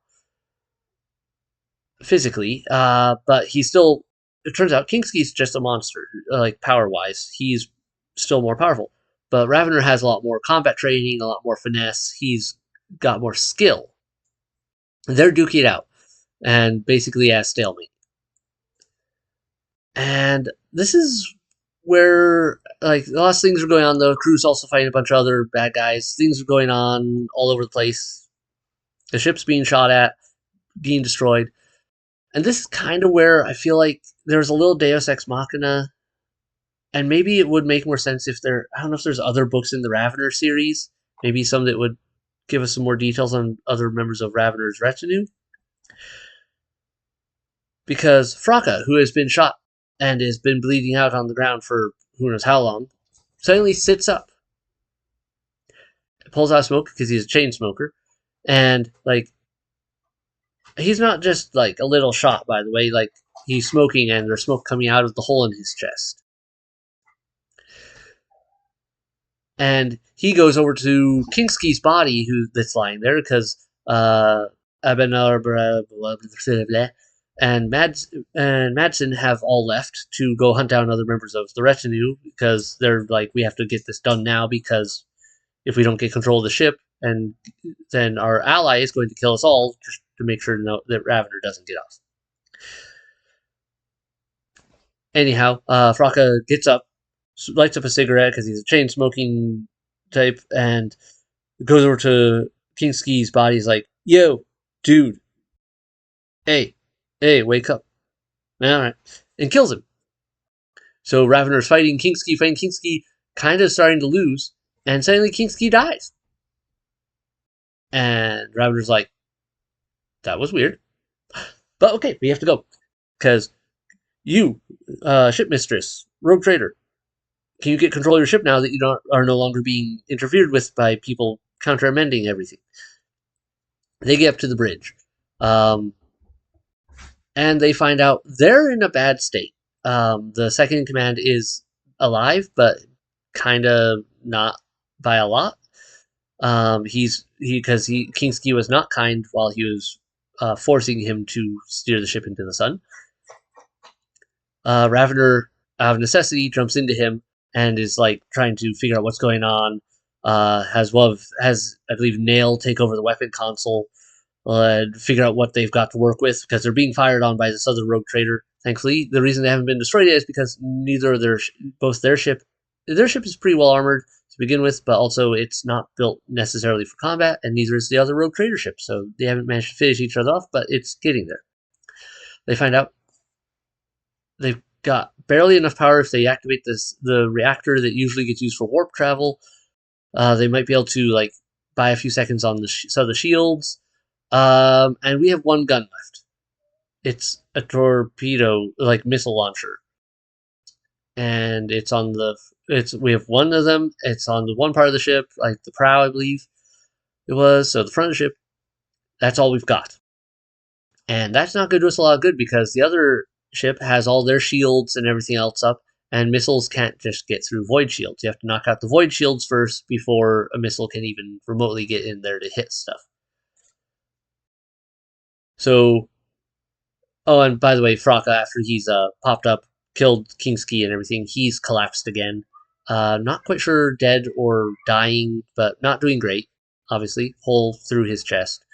Physically. But he's still... It turns out Kingsky's just a monster. Like, power-wise. He's still more powerful. But Ravenor has a lot more combat training, a lot more finesse. He's got more skill. They're duking it out, and basically as stalemate. And this is where like lots of things are going on. The crew's also fighting a bunch of other bad guys. Things are going on all over the place. The ship's being shot at, being destroyed. And this is kind of where I feel like there's a little Deus Ex Machina. And maybe it would make more sense if I don't know if there's other books in the Ravenor series. Maybe some that would give us some more details on other members of Ravenor's retinue. Because Fraka, who has been shot and has been bleeding out on the ground for who knows how long, suddenly sits up. Pulls out smoke because he's a chain smoker. And, like, he's not just, like, a little shot, by the way. Like, he's smoking and there's smoke coming out of the hole in his chest. And he goes over to Kingsky's body, that's lying there, because Abenar and Madsen have all left to go hunt down other members of the retinue, because they're like, we have to get this done now, because if we don't get control of the ship, and then our ally is going to kill us all, just to make sure that Ravenor doesn't get off. Anyhow, Fraka gets up, lights up a cigarette because he's a chain smoking type, and goes over to Kingsky's body. He's like, "Yo, dude, hey, wake up!" All right, and kills him. So Ravenor's fighting Kingsky, kind of starting to lose, and suddenly Kingsky dies. And Ravenor's like, "That was weird, but okay, we have to go because you, shipmistress, rogue trader." Can you get control of your ship now that you are no longer being interfered with by people counter-amending everything? They get up to the bridge. And they find out they're in a bad state. The second in command is alive, but kind of not by a lot. Kingsky was not kind while he was forcing him to steer the ship into the sun. Ravenor, out of necessity, jumps into him and is like trying to figure out what's going on. Has I believe Nail take over the weapon console and figure out what they've got to work with, because they're being fired on by this other rogue trader. Thankfully, the reason they haven't been destroyed yet is because neither of their ship is pretty well armored to begin with, but also it's not built necessarily for combat, and neither is the other rogue trader ship, so they haven't managed to finish each other off, but it's getting there. They find out they've got barely enough power if they activate the reactor that usually gets used for warp travel. They might be able to like buy a few seconds on the shields, and we have one gun left. It's a torpedo, like missile launcher, and we have one of them. It's on the one part of the ship, like the prow, I believe it was. So the front of the ship. That's all we've got, and that's not going to do us a lot of good because the other ship has all their shields and everything else up, and missiles can't just get through void shields. You have to knock out the void shields first before a missile can even remotely get in there to hit stuff. So, and by the way, Fraka, after he's popped up, killed Kingsky and everything, he's collapsed again. Not quite sure dead or dying, but not doing great, obviously. Hole through his chest.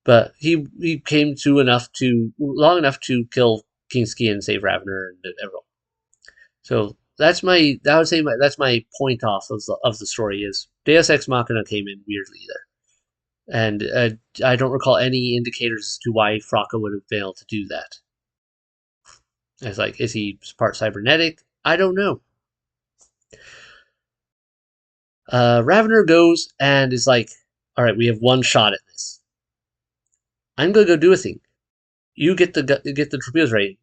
But he came to long enough to kill Kingsky and save Ravenor and everyone. So that's my point off of the story is Deus Ex Machina came in weirdly there, and I don't recall any indicators as to why Fraka would have been able to do that. It's like, is he part cybernetic? I don't know. Ravenor goes and is like, all right, we have one shot at this. I'm going to go do a thing. You get the torpedoes ready.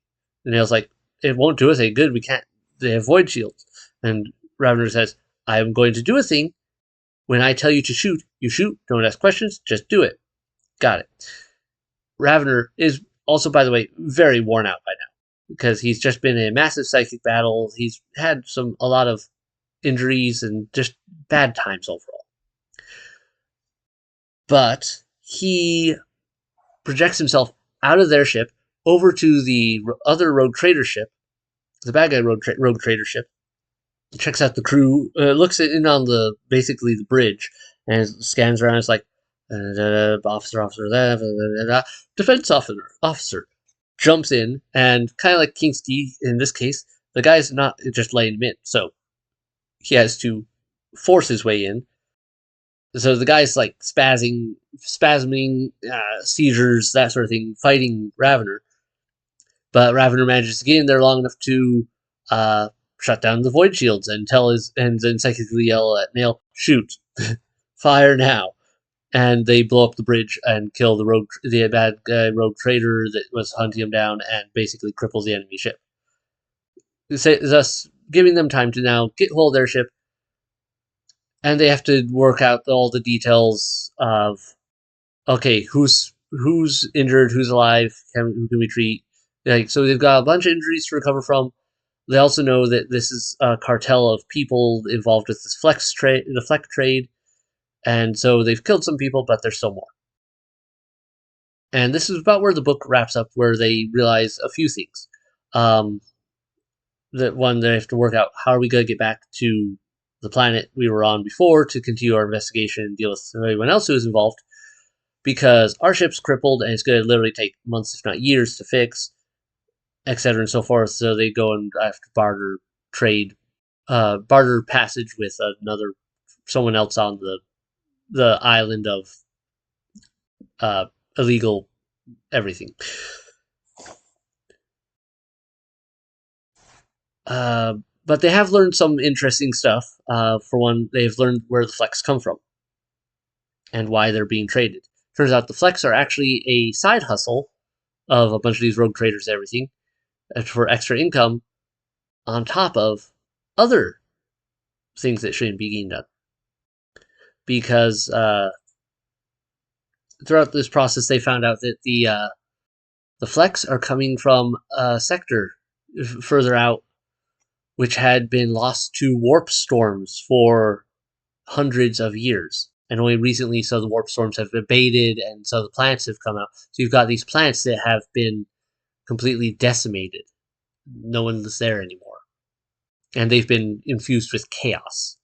And Nail's like, it won't do us any good. We can't. They have void shields. And Ravenor says, I am going to do a thing. When I tell you to shoot, you shoot. Don't ask questions. Just do it. Got it. Ravenor is also, by the way, very worn out by now because he's just been in a massive psychic battle. He's had a lot of injuries and just bad times overall. But he projects himself out of their ship over to the other rogue trader ship, the bad guy rogue trader ship, checks out the crew, looks in on the basically the bridge, and scans around. It's like officer, defense officer jumps in, and kind of like Kinski in this case, the guy's not just letting him in, so he has to force his way in. So the guy's like spasming, seizures, that sort of thing, fighting Ravenor. But Ravenor manages to get in there long enough to uh, shut down the void shields and then psychically yell at Nail, "Shoot, fire now!" And they blow up the bridge and kill the bad guy rogue trader that was hunting him down, and basically cripples the enemy ship. Thus, giving them time to now get hold of their ship, and they have to work out all the details of okay, who's injured, who's alive, who can we treat? Like, so they've got a bunch of injuries to recover from. They also know that this is a cartel of people involved with this the flex trade, and so they've killed some people, but there's still more. And this is about where the book wraps up, where they realize a few things. That one, they have to work out how are we going to get back to the planet we were on before to continue our investigation and deal with everyone else who is involved, because our ship's crippled and it's going to literally take months, if not years, to fix, etc. and so forth. So they go and have to barter passage with someone else on the island of illegal everything. But they have learned some interesting stuff. For one, they've learned where the flects come from and why they're being traded. Turns out the flects are actually a side hustle of a bunch of these rogue traders and everything for extra income on top of other things that shouldn't be getting done. Because throughout this process, they found out that the flects are coming from a sector further out, which had been lost to warp storms for hundreds of years. And only recently, so the warp storms have abated, and so the planets have come out. So you've got these planets that have been completely decimated. No one's there anymore. And they've been infused with chaos.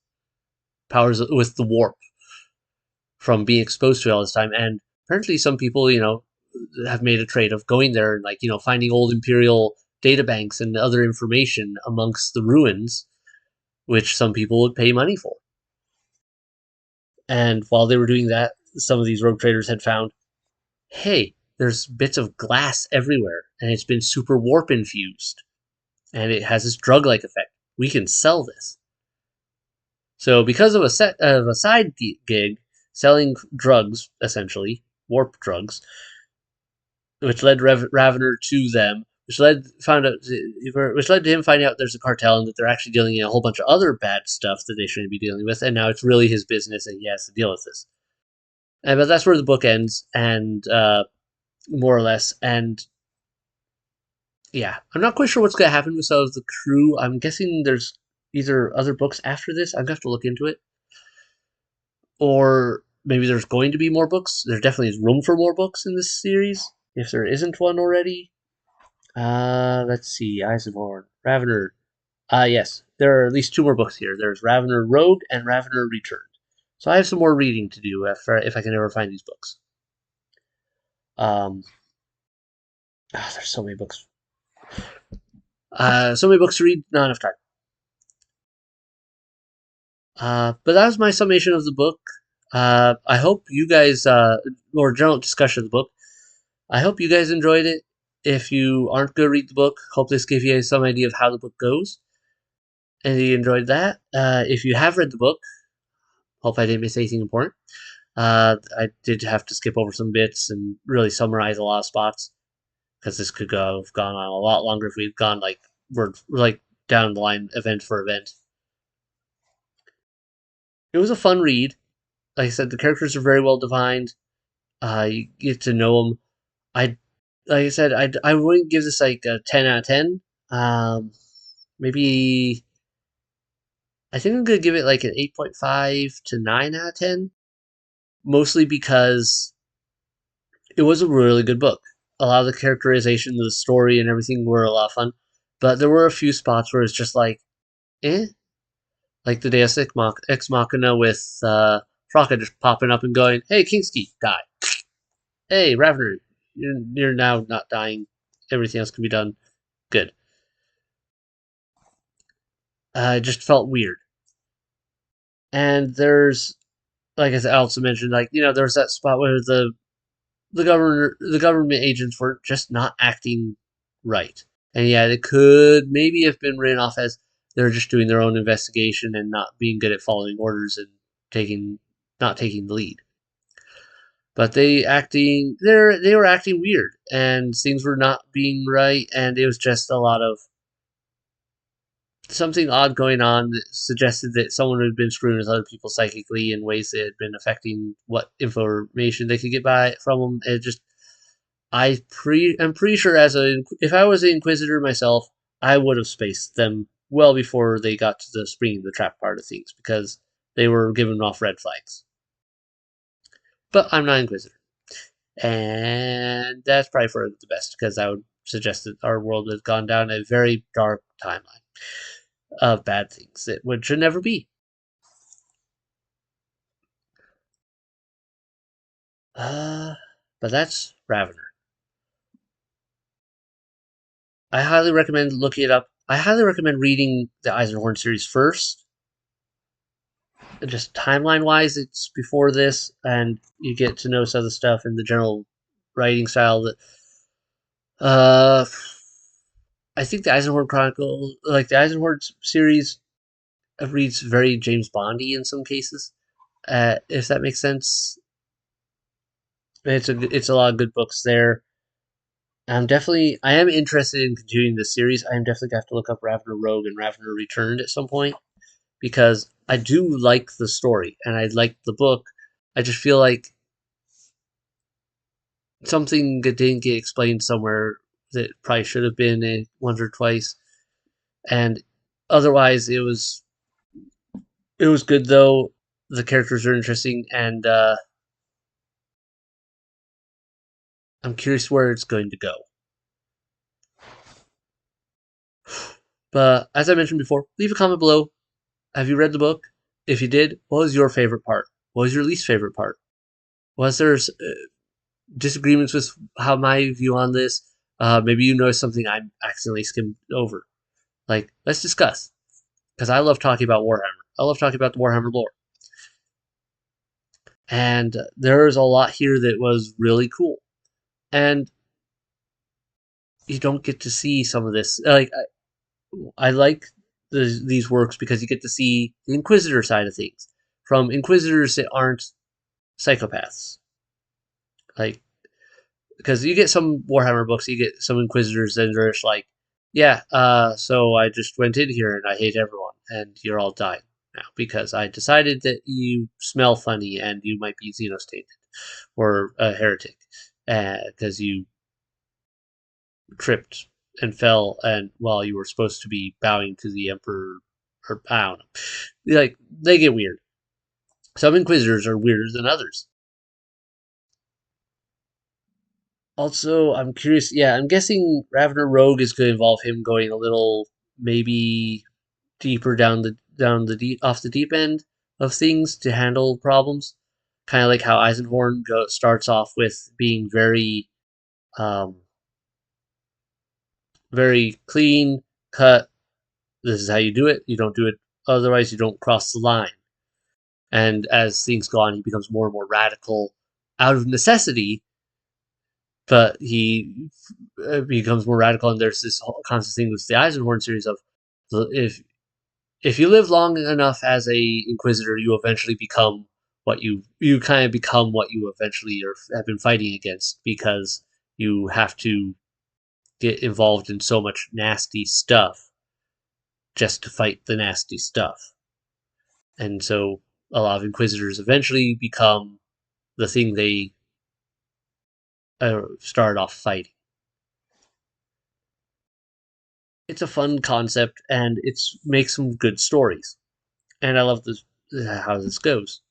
Powers with the warp from being exposed to it all this time. And apparently some people, have made a trade of going there and, finding old Imperial databanks and other information amongst the ruins, which some people would pay money for. And while they were doing that, some of these rogue traders had found, hey, there's bits of glass everywhere, and it's been super warp infused, and it has this drug-like effect. We can sell this. So because of a side gig, selling drugs, essentially, warp drugs, which led Ravenor to them, which led to him finding out there's a cartel and that they're actually dealing in a whole bunch of other bad stuff that they shouldn't be dealing with, and now it's really his business and he has to deal with this. But that's where the book ends, and more or less. And yeah, I'm not quite sure what's going to happen with some of the crew. I'm guessing there's either other books after this. I'm going to have to look into it, or maybe there's going to be more books. There definitely is room for more books in this series, if there isn't one already. Let's see, Eisenhorn, Ravenor. Yes, there are at least two more books here. There's Ravenor Rogue and Ravenor Returned. So I have some more reading to do if I can ever find these books. There's so many books. So many books to read, not enough time. But that was my summation of the book. I hope you guys, or general discussion of the book, I hope you guys enjoyed it. If you aren't going to read the book, hope this gave you some idea of how the book goes. And you enjoyed that. If you have read the book, hope I didn't miss anything important. I did have to skip over some bits and really summarize a lot of spots, because this could have gone on a lot longer if we'd gone we're like down the line event for event. It was a fun read. Like I said, the characters are very well defined. You get to know them. Like I said, I wouldn't give this like a 10 out of 10. Maybe I think I'm gonna give it like an 8.5 to 9 out of 10. Mostly because it was a really good book. A lot of the characterization, the story, and everything were a lot of fun. But there were a few spots where it's just like, eh. like the Deus Ex Machina with Fraka just popping up and going, "Hey, Kingski, die! Hey, Ravenor, you're now not dying. Everything else can be done. Good." It just felt weird. And there's, like I also mentioned, like there's that spot where the government agents were just not acting right. And yeah, it could maybe have been written off as they're just doing their own investigation and not being good at following orders and taking not taking the lead. But they were acting weird and things were not being right, and it was just a lot of something odd going on that suggested that someone had been screwing with other people psychically in ways that had been affecting what information they could get by from them. It just I'm pretty sure if I was an inquisitor myself, I would have spaced them well before they got to the springing the trap part of things because they were giving off red flags. But I'm not inquisitor, and that's probably for the best because I would suggest that our world has gone down a very dark timeline of bad things that should never be. Uh, but that's Ravener. I highly recommend looking it up. I highly recommend reading the Eisenhorn series first. Just timeline wise, it's before this, and you get to know some of the stuff in the general writing style that. Uh, I think the Eisenhorn Chronicle, like the Eisenhorn series, reads very James Bondy in some cases. If that makes sense, it's a lot of good books there. I am interested in continuing this series. I am definitely going to have to look up Ravenor Rogue and Ravenor Returned at some point because I do like the story and I like the book. I just feel like something that didn't get explained somewhere that probably should have been once or twice. And otherwise, it was good though. The characters are interesting, and I'm curious where it's going to go. But as I mentioned before, leave a comment below. Have you read the book? If you did, what was your favorite part? What was your least favorite part? Was there disagreements with how my view on this? Maybe you noticed something I accidentally skimmed over. Like, let's discuss. Because I love talking about Warhammer. I love talking about the Warhammer lore. And there's a lot here that was really cool. And you don't get to see some of this. I like these works because you get to see the Inquisitor side of things from Inquisitors that aren't psychopaths. Like, because you get some Warhammer books, you get some Inquisitors that are just like, yeah, so I just went in here and I hate everyone, and you're all dying now because I decided that you smell funny and you might be xenostated or a heretic because you tripped and fell and while you were supposed to be bowing to the emperor, or I don't know. Like, they get weird. Some Inquisitors are weirder than others. Also, I'm curious. Yeah, I'm guessing Ravener Rogue is going to involve him going a little, maybe deeper off the deep end of things to handle problems. Kind of like how Eisenhorn starts off with being um, very clean cut. This is how you do it. You don't do it otherwise. You don't cross the line. And as things go on, he becomes more and more radical out of necessity, but he becomes more radical. And there's this whole constant thing with the Eisenhorn series of if you live long enough as a Inquisitor, you eventually become you kind of become what you eventually have been fighting against because you have to get involved in so much nasty stuff just to fight the nasty stuff. And so a lot of Inquisitors eventually become the thing they started off fighting. It's a fun concept, and it makes some good stories. And I love this how this goes.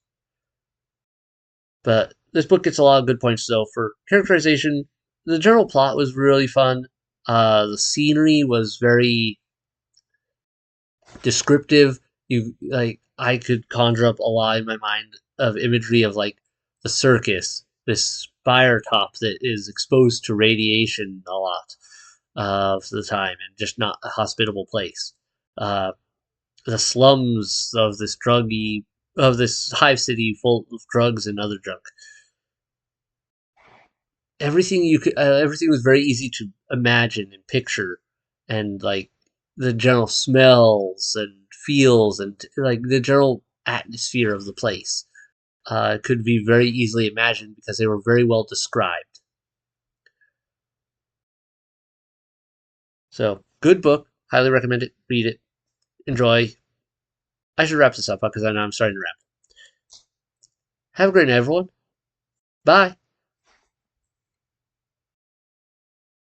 But this book gets a lot of good points though for characterization. The general plot was really fun. The scenery was very descriptive. I could conjure up a lot in my mind of imagery of like the circus, this spire top that is exposed to radiation a lot of the time and just not a hospitable place. Uh, the slums of this hive city full of drugs and other junk. Everything was very easy to imagine and picture, and like the general smells and feels and like the general atmosphere of the place could be very easily imagined because they were very well described. So, good book. Highly recommend it. Read it. Enjoy. I should wrap this up because I know I'm starting to wrap. Have a great night, everyone. Bye.